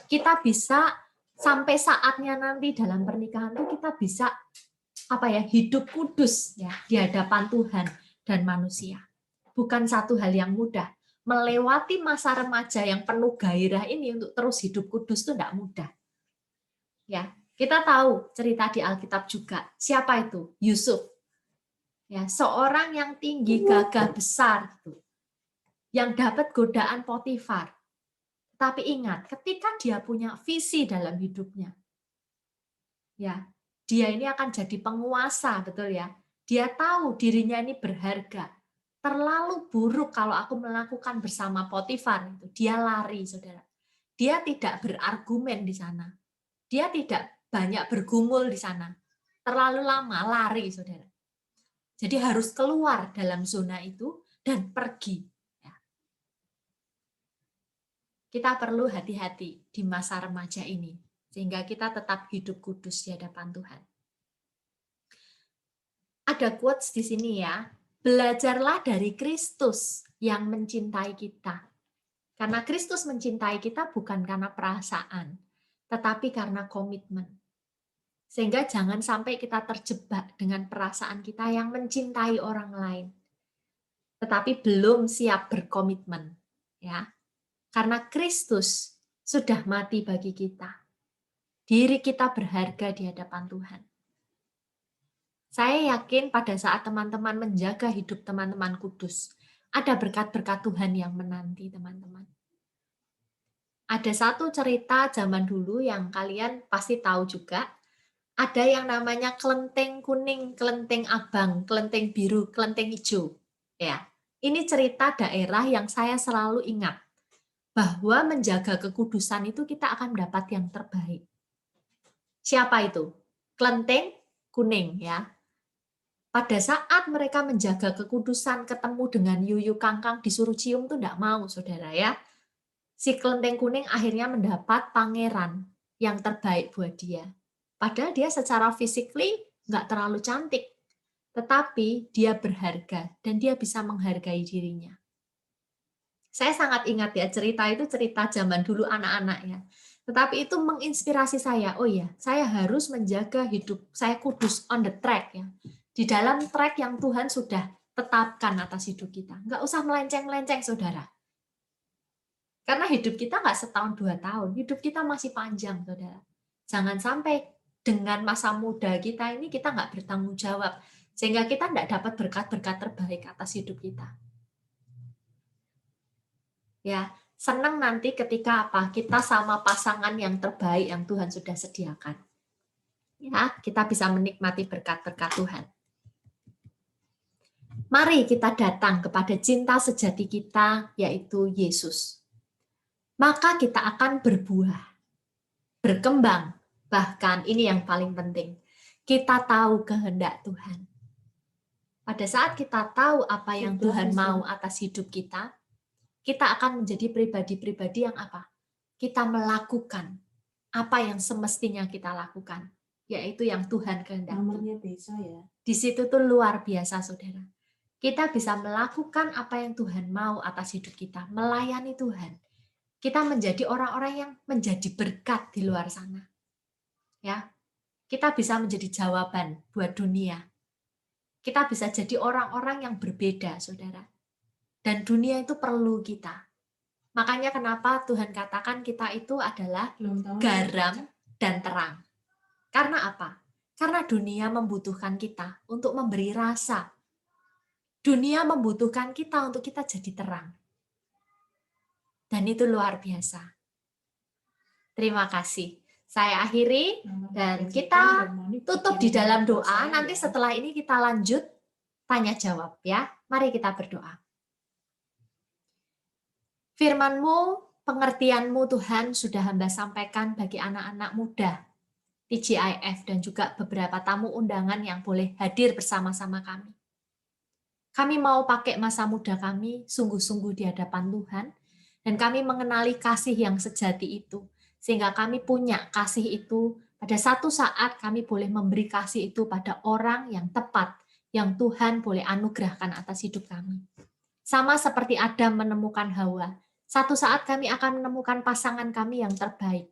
Kita bisa sampai saatnya nanti dalam pernikahan itu kita bisa hidup kudus ya di hadapan Tuhan dan manusia. Bukan satu hal yang mudah. Melewati masa remaja yang penuh gairah ini untuk terus hidup kudus itu tidak mudah. Ya, kita tahu cerita di Alkitab juga. Siapa itu? Yusuf. Ya, seorang yang tinggi, gagah besar itu, yang dapat godaan Potifar. Tapi ingat, ketika dia punya visi dalam hidupnya, ya, dia ini akan jadi penguasa, betul ya? Dia tahu dirinya ini berharga. Terlalu buruk kalau aku melakukan bersama Potifar itu. Dia lari, saudara. Dia tidak berargumen di sana. Dia tidak banyak bergumul di sana. Terlalu lama lari, saudara. Jadi harus keluar dalam zona itu dan pergi. Ya. Kita perlu hati-hati di masa remaja ini. Sehingga kita tetap hidup kudus di hadapan Tuhan. Ada quotes di sini ya. Belajarlah dari Kristus yang mencintai kita. Karena Kristus mencintai kita bukan karena perasaan, tetapi karena komitmen. Sehingga jangan sampai kita terjebak dengan perasaan kita yang mencintai orang lain, tetapi belum siap berkomitmen. Ya, karena Kristus sudah mati bagi kita. Diri kita berharga di hadapan Tuhan. Saya yakin pada saat teman-teman menjaga hidup teman-teman kudus, ada berkat-berkat Tuhan yang menanti teman-teman. Ada satu cerita zaman dulu yang kalian pasti tahu juga, ada yang namanya kelenteng kuning, kelenteng abang, kelenteng biru, kelenteng hijau. Ya, ini cerita daerah yang saya selalu ingat, bahwa menjaga kekudusan itu kita akan mendapat yang terbaik. Siapa itu? Kelenteng kuning ya. Pada saat mereka menjaga kekudusan, ketemu dengan yuyu kangkang disuruh cium tuh enggak mau, saudara ya. Si kelenteng kuning akhirnya mendapat pangeran yang terbaik buat dia. Padahal dia secara physically enggak terlalu cantik, tetapi dia berharga dan dia bisa menghargai dirinya. Saya sangat ingat ya, cerita itu cerita zaman dulu anak-anak ya. Tetapi itu menginspirasi saya, oh ya, saya harus menjaga hidup saya kudus on the track ya. Di dalam track yang Tuhan sudah tetapkan atas hidup kita. Nggak usah melenceng-melenceng, saudara. Karena hidup kita nggak setahun 2 tahun. Hidup kita masih panjang, saudara. Jangan sampai dengan masa muda kita ini kita nggak bertanggung jawab. Sehingga kita nggak dapat berkat-berkat terbaik atas hidup kita. Ya, senang nanti ketika kita sama pasangan yang terbaik yang Tuhan sudah sediakan. Ya, kita bisa menikmati berkat-berkat Tuhan. Mari kita datang kepada cinta sejati kita, yaitu Yesus. Maka kita akan berbuah, berkembang, bahkan ini yang paling penting, kita tahu kehendak Tuhan. Pada saat kita tahu apa yang Tuhan mau atas hidup kita akan menjadi pribadi-pribadi yang apa? Kita melakukan apa yang semestinya kita lakukan, yaitu yang Tuhan kehendaki. Nomornya desa ya. Di situ tuh luar biasa, saudara. Kita bisa melakukan apa yang Tuhan mau atas hidup kita, melayani Tuhan. Kita menjadi orang-orang yang menjadi berkat di luar sana. Ya, kita bisa menjadi jawaban buat dunia. Kita bisa jadi orang-orang yang berbeda, saudara. Dan dunia itu perlu kita. Makanya kenapa Tuhan katakan kita itu adalah garam dan terang. Karena apa? Karena dunia membutuhkan kita untuk memberi rasa. Dunia membutuhkan kita untuk kita jadi terang. Dan itu luar biasa. Terima kasih. Saya akhiri dan kita tutup di dalam doa. Nanti setelah ini kita lanjut tanya jawab ya. Mari kita berdoa. Firman-Mu, pengertian-Mu Tuhan sudah hamba sampaikan bagi anak-anak muda TGIF dan juga beberapa tamu undangan yang boleh hadir bersama-sama kami. Kami mau pakai masa muda kami sungguh-sungguh di hadapan Tuhan, dan kami mengenali kasih yang sejati itu, sehingga kami punya kasih itu. Pada satu saat kami boleh memberi kasih itu pada orang yang tepat, yang Tuhan boleh anugerahkan atas hidup kami. Sama seperti Adam menemukan Hawa, satu saat kami akan menemukan pasangan kami yang terbaik.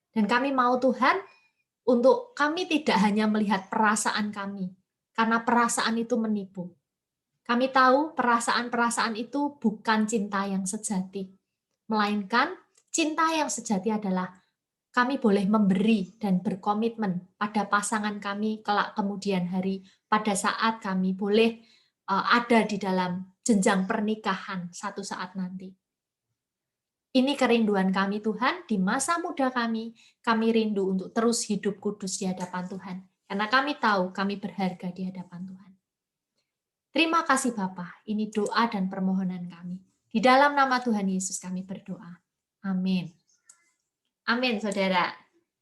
Dan kami mau Tuhan, untuk kami tidak hanya melihat perasaan kami, karena perasaan itu menipu. Kami tahu perasaan-perasaan itu bukan cinta yang sejati, melainkan cinta yang sejati adalah kami boleh memberi dan berkomitmen pada pasangan kami kelak kemudian hari, pada saat kami boleh ada di dalam jenjang pernikahan satu saat nanti. Ini kerinduan kami Tuhan, di masa muda kami rindu untuk terus hidup kudus di hadapan Tuhan. Karena kami tahu kami berharga di hadapan Tuhan. Terima kasih Bapa, ini doa dan permohonan kami. Di dalam nama Tuhan Yesus kami berdoa. Amin. Amin, saudara.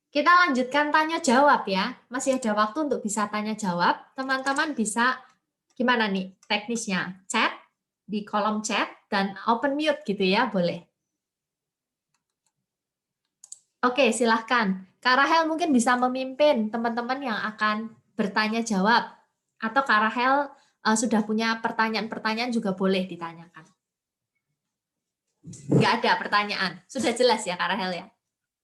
Kita lanjutkan tanya jawab ya. Masih ada waktu untuk bisa tanya jawab. Teman-teman bisa, gimana nih teknisnya? Chat, di kolom chat, dan open mute gitu ya, boleh. Oke, silahkan. Kak Rahel mungkin bisa memimpin teman-teman yang akan bertanya jawab. Atau Kak Rahel sudah punya pertanyaan-pertanyaan juga boleh ditanyakan. Nggak ada pertanyaan. Sudah jelas ya Kak Rahel ya?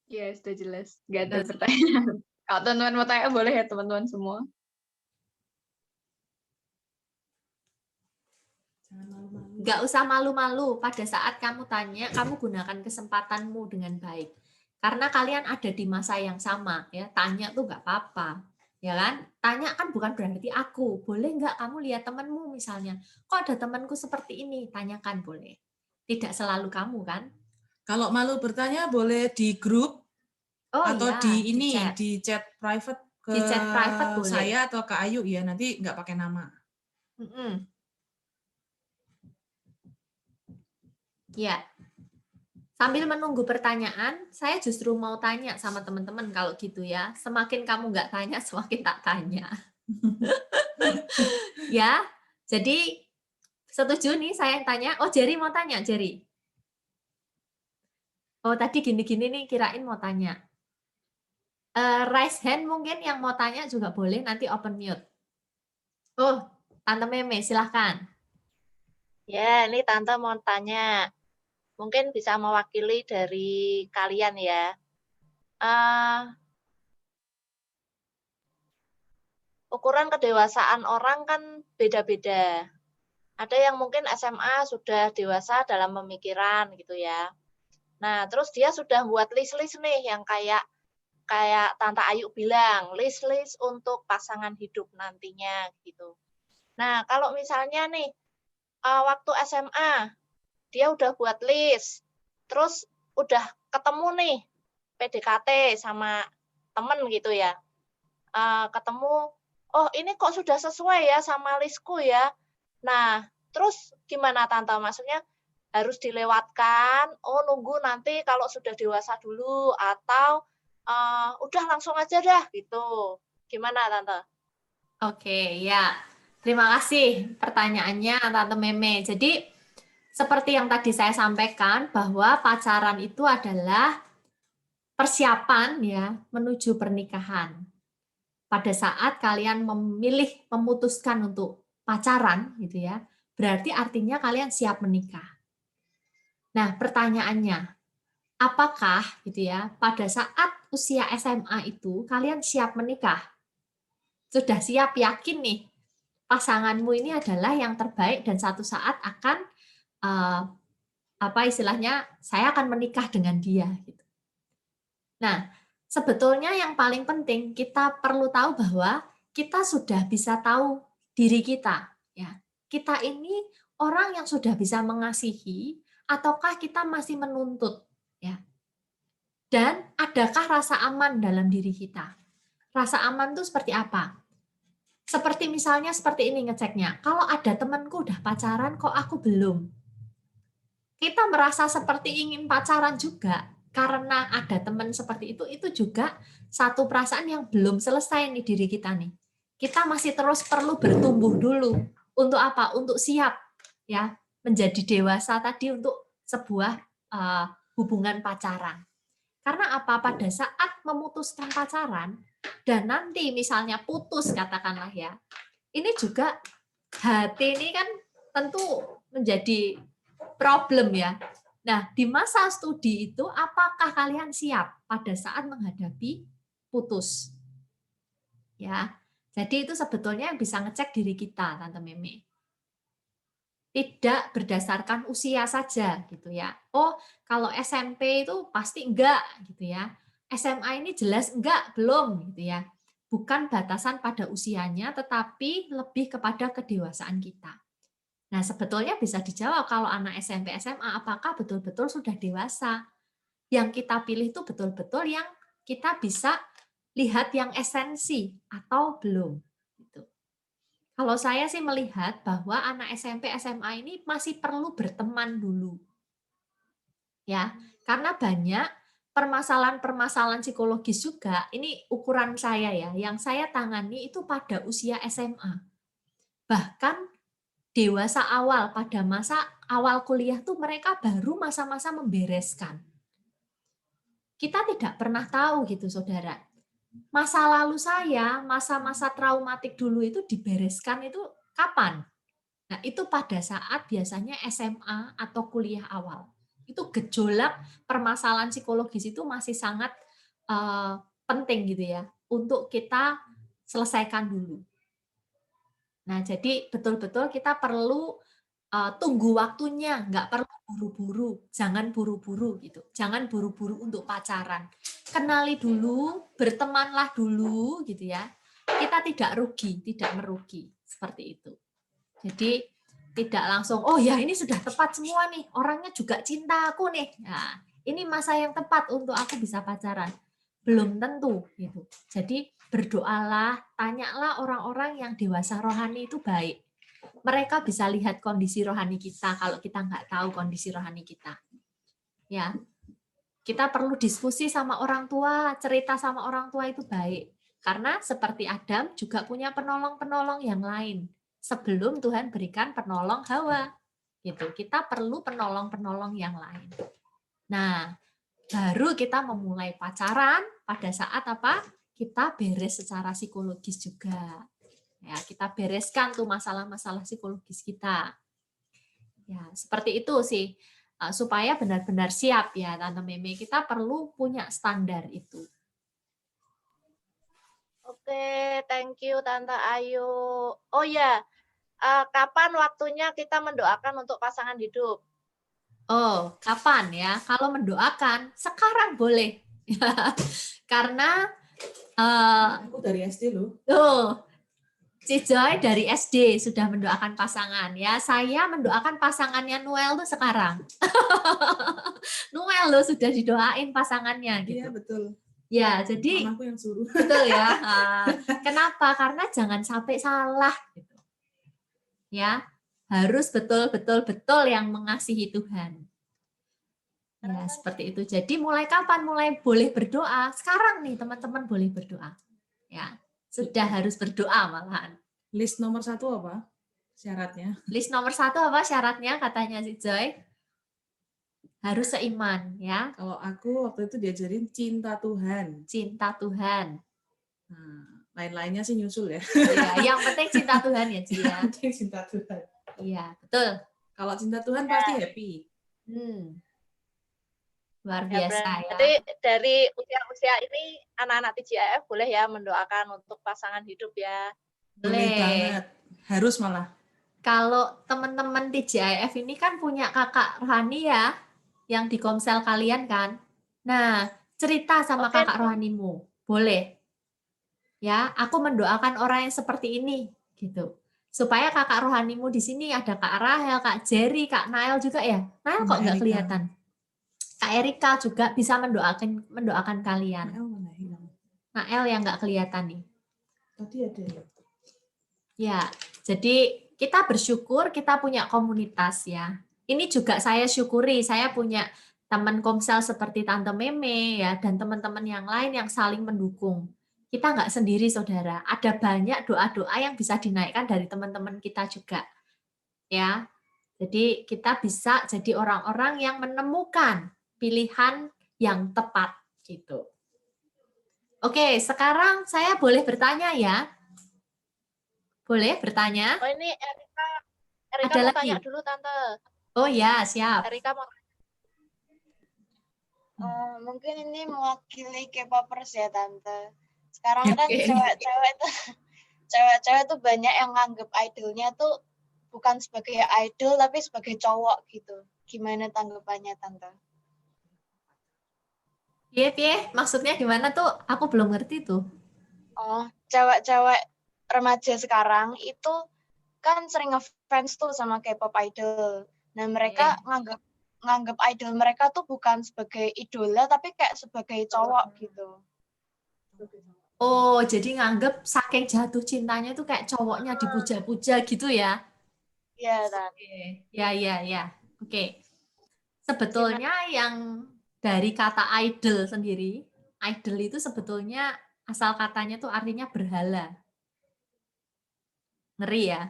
Iya, sudah jelas. Nggak ada pertanyaan. Kalau teman-teman mau tanya, boleh ya teman-teman semua. Nggak usah malu-malu. Pada saat kamu tanya, kamu gunakan kesempatanmu dengan baik. Karena kalian ada di masa yang sama. Ya, tanya tuh nggak apa-apa. Ya kan? Tanya kan bukan berarti aku. Boleh nggak kamu lihat temanmu misalnya? Kok ada temanku seperti ini? Tanyakan boleh. Tidak selalu kamu kan? Kalau malu bertanya boleh di grup atau ya, di chat private ke di chat private boleh. Saya atau ke Ayu ya, nanti nggak pakai nama. Ya. Sambil menunggu pertanyaan, saya justru mau tanya sama teman-teman kalau gitu ya. Semakin kamu nggak tanya, semakin tak tanya. Ya, jadi setuju nih saya yang tanya. Oh, Jerry mau tanya, Jerry. Oh, tadi gini-gini nih, kirain mau tanya. Raise hand mungkin yang mau tanya juga boleh, nanti open mute. Oh, Tante Meme, silahkan. Ya, ini Tante mau tanya. Mungkin bisa mewakili dari kalian ya. Ukuran kedewasaan orang kan beda-beda. Ada yang mungkin SMA sudah dewasa dalam pemikiran gitu ya. Nah, terus dia sudah buat list-list nih yang kayak Tante Ayu bilang, list-list untuk pasangan hidup nantinya gitu. Nah, kalau misalnya nih waktu SMA dia udah buat list, terus udah ketemu nih PDKT sama temen gitu ya, ketemu, oh ini kok sudah sesuai ya sama listku ya. Nah, terus gimana Tante? Maksudnya harus dilewatkan, oh nunggu nanti kalau sudah dewasa dulu, atau udah langsung aja dah gitu. Gimana Tante? Oke, ya. Terima kasih pertanyaannya Tante Meme. Jadi seperti yang tadi saya sampaikan bahwa pacaran itu adalah persiapan ya menuju pernikahan. Pada saat kalian memutuskan untuk pacaran gitu ya, berarti artinya kalian siap menikah. Nah, pertanyaannya, apakah gitu ya pada saat usia SMA itu kalian siap menikah? Sudah siap, yakin nih pasanganmu ini adalah yang terbaik dan satu saat akan saya akan menikah dengan dia gitu. Nah, sebetulnya yang paling penting kita perlu tahu bahwa kita sudah bisa tahu diri kita ya. Kita ini orang yang sudah bisa mengasihi ataukah kita masih menuntut ya. Dan adakah rasa aman dalam diri kita? Rasa aman itu seperti apa? Seperti misalnya seperti ini ngeceknya. Kalau ada temanku udah pacaran kok aku belum? kita merasa seperti ingin pacaran juga karena ada teman seperti itu juga satu perasaan yang belum selesai nih diri kita nih. Kita masih terus perlu bertumbuh dulu. Untuk apa? Untuk siap ya menjadi dewasa tadi untuk sebuah hubungan pacaran. Karena apa? Pada saat memutuskan pacaran dan nanti misalnya putus katakanlah ya, ini juga hati ini kan tentu menjadi problem ya. Nah, di masa studi itu apakah kalian siap pada saat menghadapi putus? Ya. Jadi itu sebetulnya yang bisa ngecek diri kita, Tante Meme. Tidak berdasarkan usia saja gitu ya. Oh, kalau SMP itu pasti enggak gitu ya. SMA ini jelas enggak, belum gitu ya. Bukan batasan pada usianya, tetapi lebih kepada kedewasaan kita. Nah, sebetulnya bisa dijawab kalau anak SMP, SMA, apakah betul-betul sudah dewasa? Yang kita pilih itu betul-betul yang kita bisa lihat yang esensi atau belum. Kalau saya sih melihat bahwa anak SMP, SMA ini masih perlu berteman dulu. Ya, karena banyak permasalahan-permasalahan psikologis juga, ini ukuran saya ya, yang saya tangani itu pada usia SMA. Bahkan dewasa awal, pada masa awal kuliah tuh mereka baru masa-masa membereskan. Kita tidak pernah tahu gitu, saudara. Masa lalu saya, masa-masa traumatik dulu itu dibereskan itu kapan? Nah, itu pada saat biasanya SMA atau kuliah awal. Itu gejolak permasalahan psikologis itu masih sangat penting gitu ya, untuk kita selesaikan dulu. Nah, jadi betul-betul kita perlu tunggu waktunya, nggak perlu buru-buru, jangan buru-buru gitu, jangan buru-buru untuk pacaran. Kenali dulu, bertemanlah dulu gitu ya. Kita tidak rugi, tidak merugi seperti itu. Jadi tidak langsung, oh ya ini sudah tepat semua nih, orangnya juga cinta aku nih. Nah, ini masa yang tepat untuk aku bisa pacaran. Belum tentu gitu. Jadi berdoalah, tanyalah orang-orang yang dewasa rohani itu baik. Mereka bisa lihat kondisi rohani kita kalau kita nggak tahu kondisi rohani kita. Ya, kita perlu diskusi sama orang tua, cerita sama orang tua itu baik. Karena seperti Adam juga punya penolong-penolong yang lain. Sebelum Tuhan berikan penolong Hawa. Gitu. Kita perlu penolong-penolong yang lain. Nah, baru kita memulai pacaran pada saat apa? Kita beres secara psikologis juga. Ya, kita bereskan tuh masalah-masalah psikologis kita. Ya, seperti itu sih. Supaya benar-benar siap ya, Tante Meme. Kita perlu punya standar itu. Oke, thank you Tante Ayu. Oh ya, kapan waktunya kita mendoakan untuk pasangan hidup? Oh, kapan ya? Kalau mendoakan, sekarang boleh. Karena Aku dari SD loh. Si Joy dari SD sudah mendoakan pasangan ya. Saya mendoakan pasangannya Noel tuh sekarang. Noel loh sudah didoain pasangannya gitu. Iya betul. Ya, jadi Mamaku yang suruh. betul ya. Kenapa? Karena jangan sampai salah gitu. Ya, harus betul-betul yang mengasihi Tuhan. Ya, seperti itu. Jadi mulai kapan mulai boleh berdoa? Sekarang nih teman-teman boleh berdoa. Ya. Sudah harus berdoa malahan. List nomor 1 apa syaratnya? List nomor 1 apa syaratnya katanya si Joy? Harus seiman ya. Kalau aku waktu itu diajarin cinta Tuhan. Cinta Tuhan. Nah, lain-lainnya sih nyusul ya. Ya, yang penting cinta Tuhan ya Ci ya. Penting cinta Tuhan. Iya, betul. Kalau cinta Tuhan pasti happy. Luar biasa ya. Jadi dari usia-usia ini anak-anak TGIF boleh ya mendoakan untuk pasangan hidup ya. Boleh banget. Harus malah. Kalau teman-teman TGIF ini kan punya kakak rohani ya, yang di komsel kalian kan. Nah, cerita sama kakak rohanimu. Boleh. Ya, aku mendoakan orang yang seperti ini gitu. Supaya kakak rohanimu di sini ada Kak Rahel, Kak Jerry, Kak Nael juga ya. Nael kok nggak kelihatan. Kak Erika juga bisa mendoakan kalian. Nael yang nggak kelihatan nih. Tadi ada ya. Ya, jadi kita bersyukur kita punya komunitas ya. Ini juga saya syukuri, saya punya teman komsel seperti Tante Meme ya, dan teman-teman yang lain yang saling mendukung. Kita nggak sendiri, saudara. Ada banyak doa-doa yang bisa dinaikkan dari teman-teman kita juga. Ya, jadi kita bisa jadi orang-orang yang menemukan pilihan yang tepat gitu. Oke, sekarang saya boleh bertanya ya? Boleh bertanya? Oh ini Erika Ada mau lagi? tanya dulu Tante. Oh ya, siap. Erika mau mungkin ini mewakili K-popers ya Tante. Sekarang kan Oke. cewek-cewek tuh banyak yang nganggep idolnya tuh bukan sebagai idol tapi sebagai cowok gitu. Gimana tanggapannya Tante? Piye, maksudnya gimana tuh? Aku belum ngerti tuh. Oh, cewek-cewek remaja sekarang itu kan sering ngefans tuh sama K-pop idol. Nah, mereka nganggep idol mereka tuh bukan sebagai idola tapi kayak sebagai cowok gitu. Oh, jadi nganggep saking jatuh cintanya tuh kayak cowoknya dipuja-puja gitu ya? Iya, Tante. Oke. Ya. Oke. Sebetulnya yang dari kata idol sendiri, idol itu sebetulnya asal katanya tuh artinya berhala. Ngeri ya.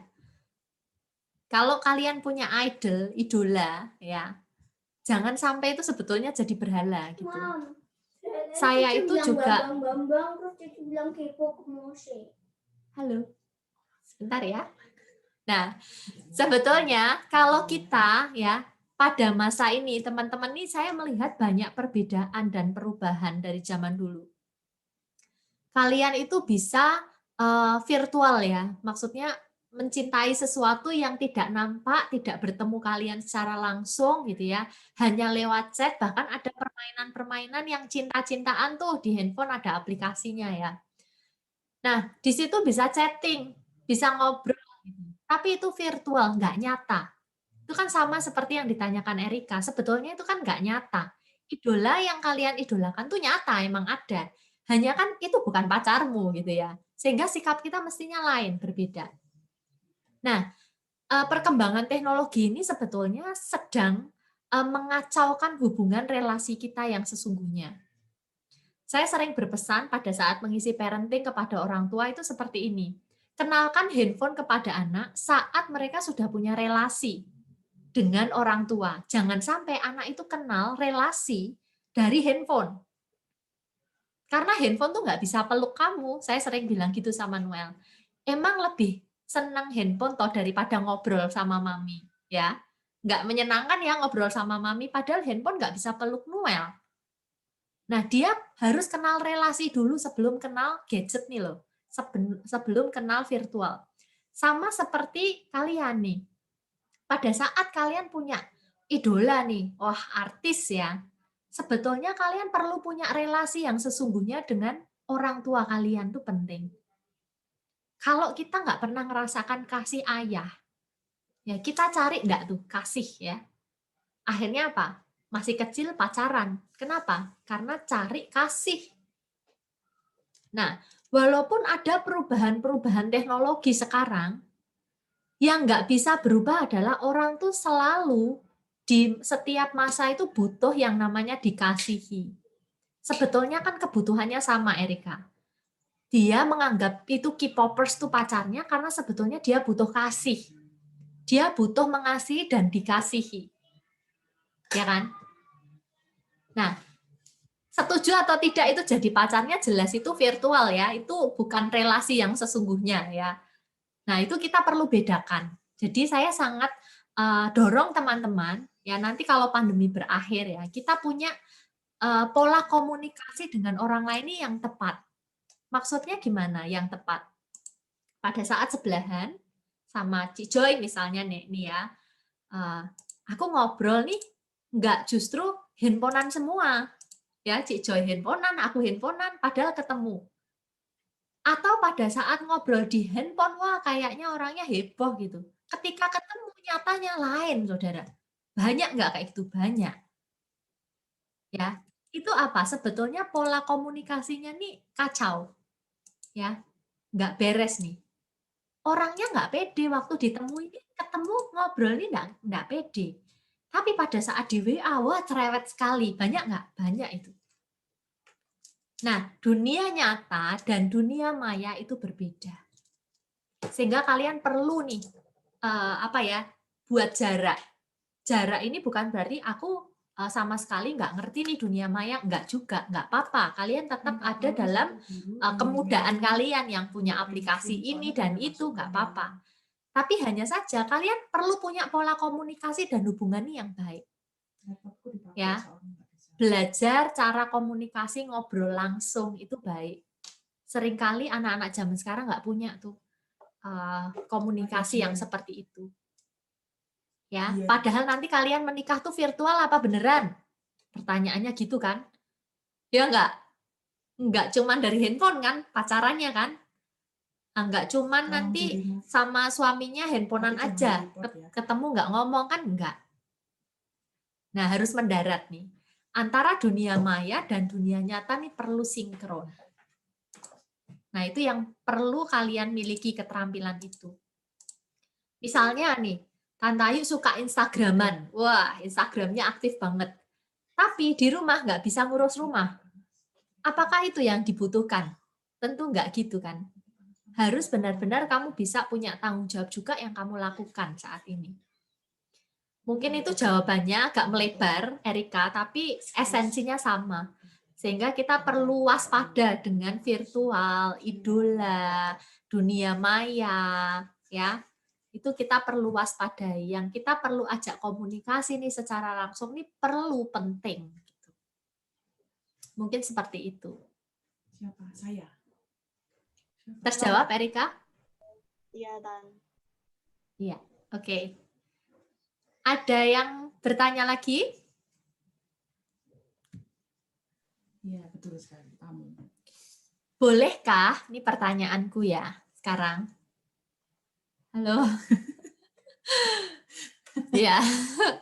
Kalau kalian punya idol, idola, ya, jangan sampai itu sebetulnya jadi berhala gitu. Saya itu juga. Halo, sebentar ya. Nah, sebetulnya kalau kita ya pada masa ini, teman-teman nih saya melihat banyak perbedaan dan perubahan dari zaman dulu. Kalian itu bisa virtual ya, maksudnya mencintai sesuatu yang tidak nampak, tidak bertemu kalian secara langsung gitu ya, hanya lewat chat, bahkan ada permainan-permainan yang cinta-cintaan tuh di handphone ada aplikasinya ya. Nah, di situ bisa chatting, bisa ngobrol, gitu. Tapi itu virtual, nggak nyata. Itu kan sama seperti yang ditanyakan Erika, sebetulnya itu kan nggak nyata. Idola yang kalian idolakan tuh nyata, emang ada. Hanya kan itu bukan pacarmu gitu ya. Sehingga sikap kita mestinya lain, berbeda. Nah, perkembangan teknologi ini sebetulnya sedang mengacaukan hubungan relasi kita yang sesungguhnya. Saya sering berpesan pada saat mengisi parenting kepada orang tua itu seperti ini. Kenalkan handphone kepada anak saat mereka sudah punya relasi dengan orang tua. Jangan sampai anak itu kenal relasi dari handphone. Karena handphone tuh nggak bisa peluk kamu. Saya sering bilang gitu sama Noel. Emang lebih senang handphone toh daripada ngobrol sama mami. Ya, nggak menyenangkan ya ngobrol sama mami, padahal handphone nggak bisa peluk Noel. Nah, dia harus kenal relasi dulu sebelum kenal gadget nih loh. Sebelum kenal virtual. Sama seperti kalian nih. Pada saat kalian punya idola nih, wah artis ya, sebetulnya kalian perlu punya relasi yang sesungguhnya dengan orang tua kalian tuh penting. Kalau kita nggak pernah ngerasakan kasih ayah, ya kita cari nggak tuh kasih ya. Akhirnya apa? Masih kecil pacaran. Kenapa? Karena cari kasih. Nah, walaupun ada perubahan-perubahan teknologi sekarang, yang nggak bisa berubah adalah orang tuh selalu di setiap masa itu butuh yang namanya dikasihi. Sebetulnya kan kebutuhannya sama, Erika. Dia menganggap itu K-popers tuh pacarnya karena sebetulnya dia butuh kasih. Dia butuh mengasihi dan dikasihi. Ya kan? Nah, setuju atau tidak itu jadi pacarnya jelas itu virtual ya. Itu bukan relasi yang sesungguhnya ya. Nah, itu kita perlu bedakan. Jadi saya sangat dorong teman-teman, ya nanti kalau pandemi berakhir ya, kita punya pola komunikasi dengan orang lain ini yang tepat. Maksudnya gimana yang tepat? Pada saat sebelahan, sama Cik Joy misalnya nih ya, aku ngobrol nih, nggak justru handphonean semua. Ya, Cik Joy handphonean, aku handphonean, padahal ketemu. Atau pada saat ngobrol di handphone, wah kayaknya orangnya heboh gitu. Ketika ketemu nyatanya lain, saudara. Banyak nggak kayak gitu? Banyak. Ya, itu apa? Sebetulnya pola komunikasinya nih kacau. Ya, nggak beres nih. Orangnya nggak pede waktu ditemui, ketemu ngobrol nih nggak pede. Tapi pada saat di WA, wah cerewet sekali. Banyak nggak? Banyak itu. Nah, dunia nyata dan dunia maya itu berbeda. Sehingga kalian perlu nih, buat jarak. Jarak ini bukan berarti aku sama sekali nggak ngerti nih dunia maya, nggak juga, nggak apa-apa. Kalian tetap ada dalam kemudahan kalian yang punya aplikasi ini dan itu, nggak apa-apa. Tapi hanya saja kalian perlu punya pola komunikasi dan hubungan yang baik. Ya, belajar cara komunikasi, ngobrol langsung itu baik. Seringkali anak-anak zaman sekarang nggak punya tuh komunikasi yang seperti itu. Ya, padahal nanti kalian menikah tuh virtual apa beneran? Pertanyaannya gitu kan? Ya enggak cuman dari handphone kan pacarannya kan? Enggak cuman nanti sama suaminya handphonean aja, ketemu nggak ngomong kan enggak. Nah, harus mendarat nih. Antara dunia maya dan dunia nyata nih perlu sinkron. Nah, itu yang perlu kalian miliki keterampilan itu. Misalnya nih, Tante Ayu suka Instagraman. Wah, Instagramnya aktif banget. Tapi di rumah nggak bisa ngurus rumah. Apakah itu yang dibutuhkan? Tentu nggak gitu kan. Harus benar-benar kamu bisa punya tanggung jawab juga yang kamu lakukan saat ini. Mungkin itu jawabannya agak melebar, Erika, tapi esensinya sama. Sehingga kita perlu waspada dengan virtual, idola, dunia maya, ya. Itu kita perlu waspadai. Yang kita perlu ajak komunikasi nih secara langsung nih perlu penting. Mungkin seperti itu. Siapa? Saya. Terjawab, Erika? Iya, Tan. Iya, oke. Ada yang bertanya lagi? Iya, betul sekali. Kamu. Bolehkah? Ini pertanyaanku ya sekarang. Halo. Ya,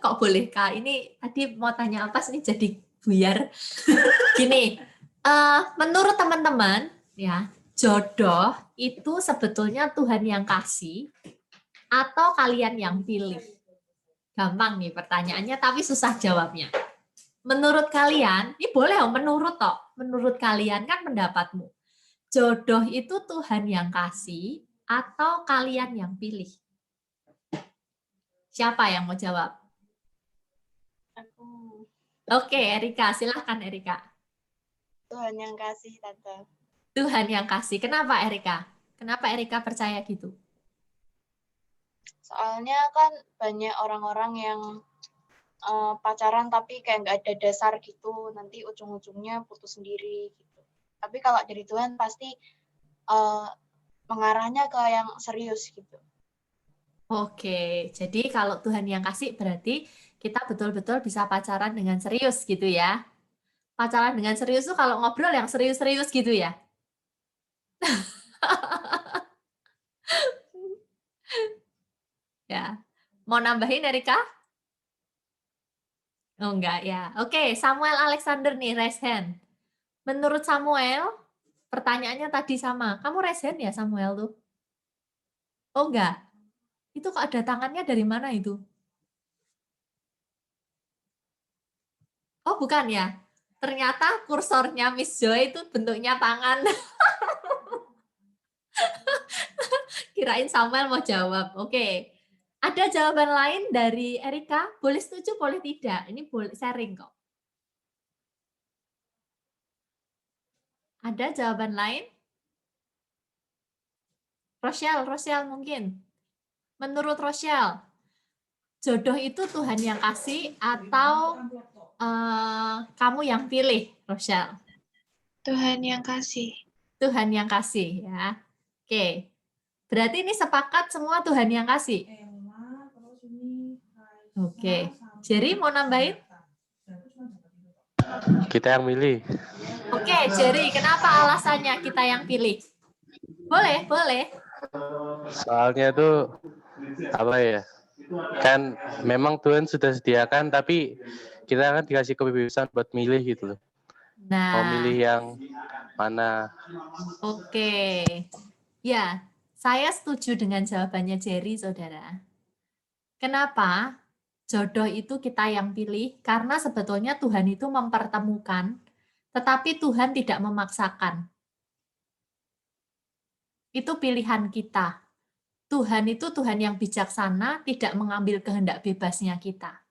kok bolehkah? Ini tadi mau tanya apa sih jadi buyar. Gini, menurut teman-teman ya, jodoh itu sebetulnya Tuhan yang kasih atau kalian yang pilih? Gampang nih pertanyaannya tapi susah jawabnya. Menurut kalian, ini boleh menurut toh. Menurut kalian kan pendapatmu. Jodoh itu Tuhan yang kasih atau kalian yang pilih? Siapa yang mau jawab? Aku Oke, Erika, silahkan Erika. Tuhan yang kasih, Tante. Tuhan yang kasih. Kenapa Erika? Kenapa Erika percaya gitu? Soalnya kan banyak orang-orang yang pacaran tapi kayak nggak ada dasar gitu, nanti ujung-ujungnya putus sendiri gitu. Tapi kalau dari Tuhan pasti mengarahnya ke yang serius gitu. Oke, jadi kalau Tuhan yang kasih berarti kita betul-betul bisa pacaran dengan serius gitu ya. Pacaran dengan serius tuh kalau ngobrol yang serius-serius gitu ya. Ya. Mau nambahin Erika? Oh enggak ya. Oke, Samuel Alexander nih, raise hand. Menurut Samuel, pertanyaannya tadi sama. Kamu raise hand ya Samuel tuh? Oh enggak. Itu kok ada tangannya dari mana itu? Oh bukan ya. Ternyata kursornya Miss Joy itu bentuknya tangan. Kirain Samuel mau jawab. Oke. Ada jawaban lain dari Erika? Boleh setuju, boleh tidak. Ini boleh sharing kok. Ada jawaban lain? Rochelle mungkin. Menurut Rochelle, jodoh itu Tuhan yang kasih atau kamu yang pilih, Rochelle? Tuhan yang kasih. Tuhan yang kasih ya. Oke. Berarti ini sepakat semua Tuhan yang kasih. Oke. Jerry mau nambahin? Kita yang milih. Oke, Jerry, kenapa alasannya kita yang pilih? Boleh. Soalnya tuh apa ya? Kan memang Tuhan sudah sediakan, tapi kita kan dikasih kebebasan buat milih gitu loh. Mau milih yang mana? Oke. Ya, saya setuju dengan jawabannya Jerry, saudara. Kenapa? jodoh itu kita yang pilih, karena sebetulnya Tuhan itu mempertemukan, tetapi Tuhan tidak memaksakan. Itu pilihan kita. Tuhan itu Tuhan yang bijaksana, tidak mengambil kehendak bebasnya kita.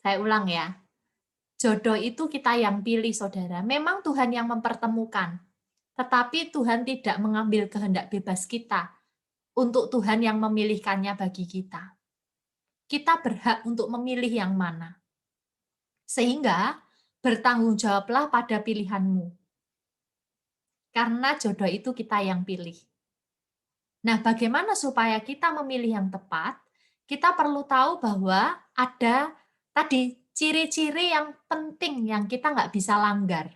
Saya ulang ya. Jodoh itu kita yang pilih, saudara. Memang Tuhan yang mempertemukan, tetapi Tuhan tidak mengambil kehendak bebas kita untuk Tuhan yang memilihkannya bagi kita. Kita berhak untuk memilih yang mana. Sehingga bertanggung jawablah pada pilihanmu. Karena jodoh itu kita yang pilih. Nah, bagaimana supaya kita memilih yang tepat? Kita perlu tahu bahwa ada tadi ciri-ciri yang penting yang kita nggak bisa langgar.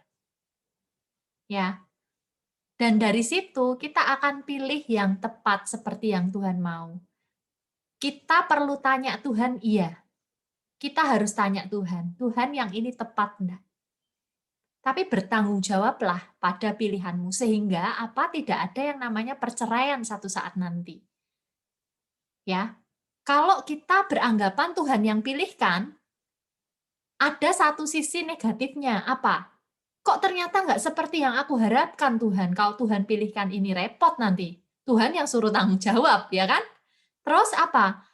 Ya. Dan dari situ kita akan pilih yang tepat seperti yang Tuhan mau. Kita perlu tanya Tuhan, iya. Kita harus tanya Tuhan, Tuhan yang ini tepat enggak? Tapi bertanggung jawablah pada pilihanmu, sehingga apa tidak ada yang namanya perceraian satu saat nanti. Ya, kalau kita beranggapan Tuhan yang pilihkan, ada satu sisi negatifnya, apa? Kok ternyata nggak seperti yang aku harapkan Tuhan, kalau Tuhan pilihkan ini repot nanti. Tuhan yang suruh tanggung jawab, ya kan? Terus apa?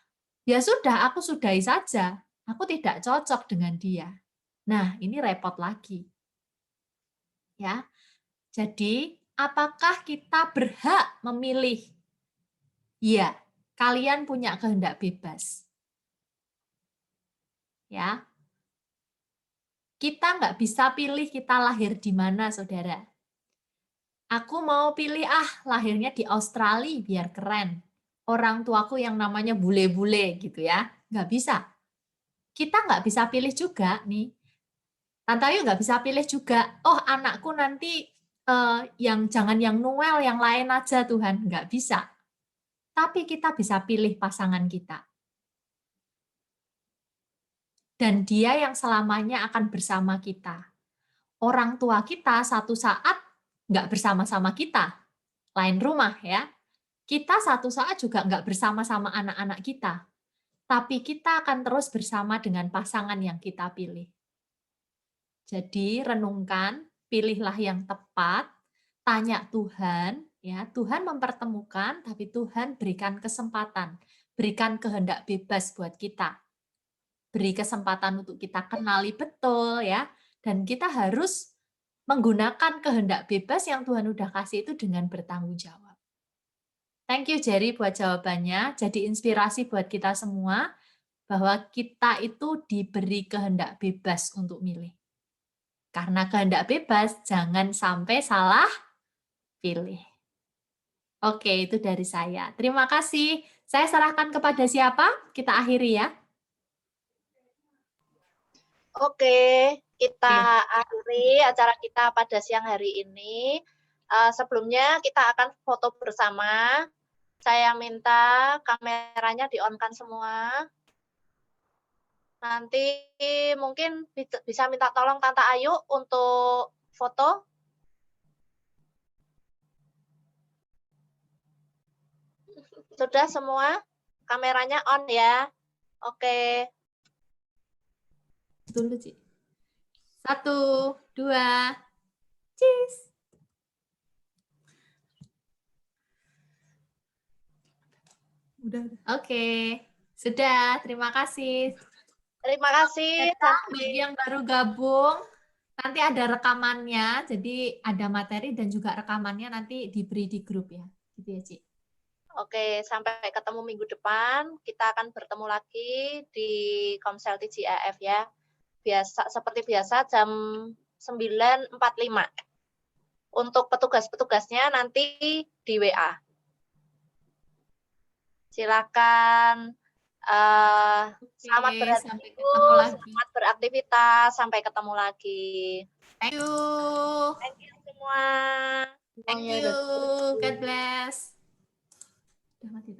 Ya sudah, aku sudahi saja. Aku tidak cocok dengan dia. Nah, ini repot lagi. Ya. Jadi, apakah kita berhak memilih? Ya, kalian punya kehendak bebas. Ya. Kita nggak bisa pilih kita lahir di mana, saudara. Aku mau pilih lahirnya di Australia biar keren. Orang tuaku yang namanya bule-bule gitu ya. Nggak bisa. Kita nggak bisa pilih juga nih. Tante Ayu nggak bisa pilih juga. Oh, anakku nanti yang jangan yang Noel, yang lain aja Tuhan. Nggak bisa. Tapi kita bisa pilih pasangan kita. Dan dia yang selamanya akan bersama kita. Orang tua kita satu saat nggak bersama-sama kita. Lain rumah ya. Kita satu saat juga nggak bersama-sama anak-anak kita. Tapi kita akan terus bersama dengan pasangan yang kita pilih. Jadi renungkan, pilihlah yang tepat, tanya Tuhan, ya Tuhan mempertemukan, tapi Tuhan berikan kesempatan, berikan kehendak bebas buat kita. Beri kesempatan untuk kita kenali betul ya, dan kita harus menggunakan kehendak bebas yang Tuhan udah kasih itu dengan bertanggung jawab. Thank you Jerry buat jawabannya, jadi inspirasi buat kita semua bahwa kita itu diberi kehendak bebas untuk milih. Karena kehendak bebas, jangan sampai salah pilih. Oke, itu dari saya. Terima kasih. Saya serahkan kepada siapa? Kita akhiri ya. Oke, kita akhiri acara kita pada siang hari ini. Sebelumnya kita akan foto bersama. Saya minta kameranya di-on-kan semua. Nanti mungkin bisa minta tolong Tante Ayu untuk foto. Sudah semua? Kameranya on ya? Oke. Dulu, Ci. 1, 2, cheese. Udah. Oke. Sudah, terima kasih. Terima kasih. Bagi yang baru gabung, nanti ada rekamannya, jadi ada materi dan juga rekamannya nanti diberi di grup ya. Gitu ya, Ci. Oke, sampai ketemu minggu depan. Kita akan bertemu lagi di Komsel TGAF ya. Seperti biasa jam 9.45. Untuk petugas-petugasnya nanti di WA. Silakan. Selamat beraktivitas, selamat beraktivitas. Sampai ketemu lagi. Thank you. Thank you semua. Thank you. God bless. Udah mati.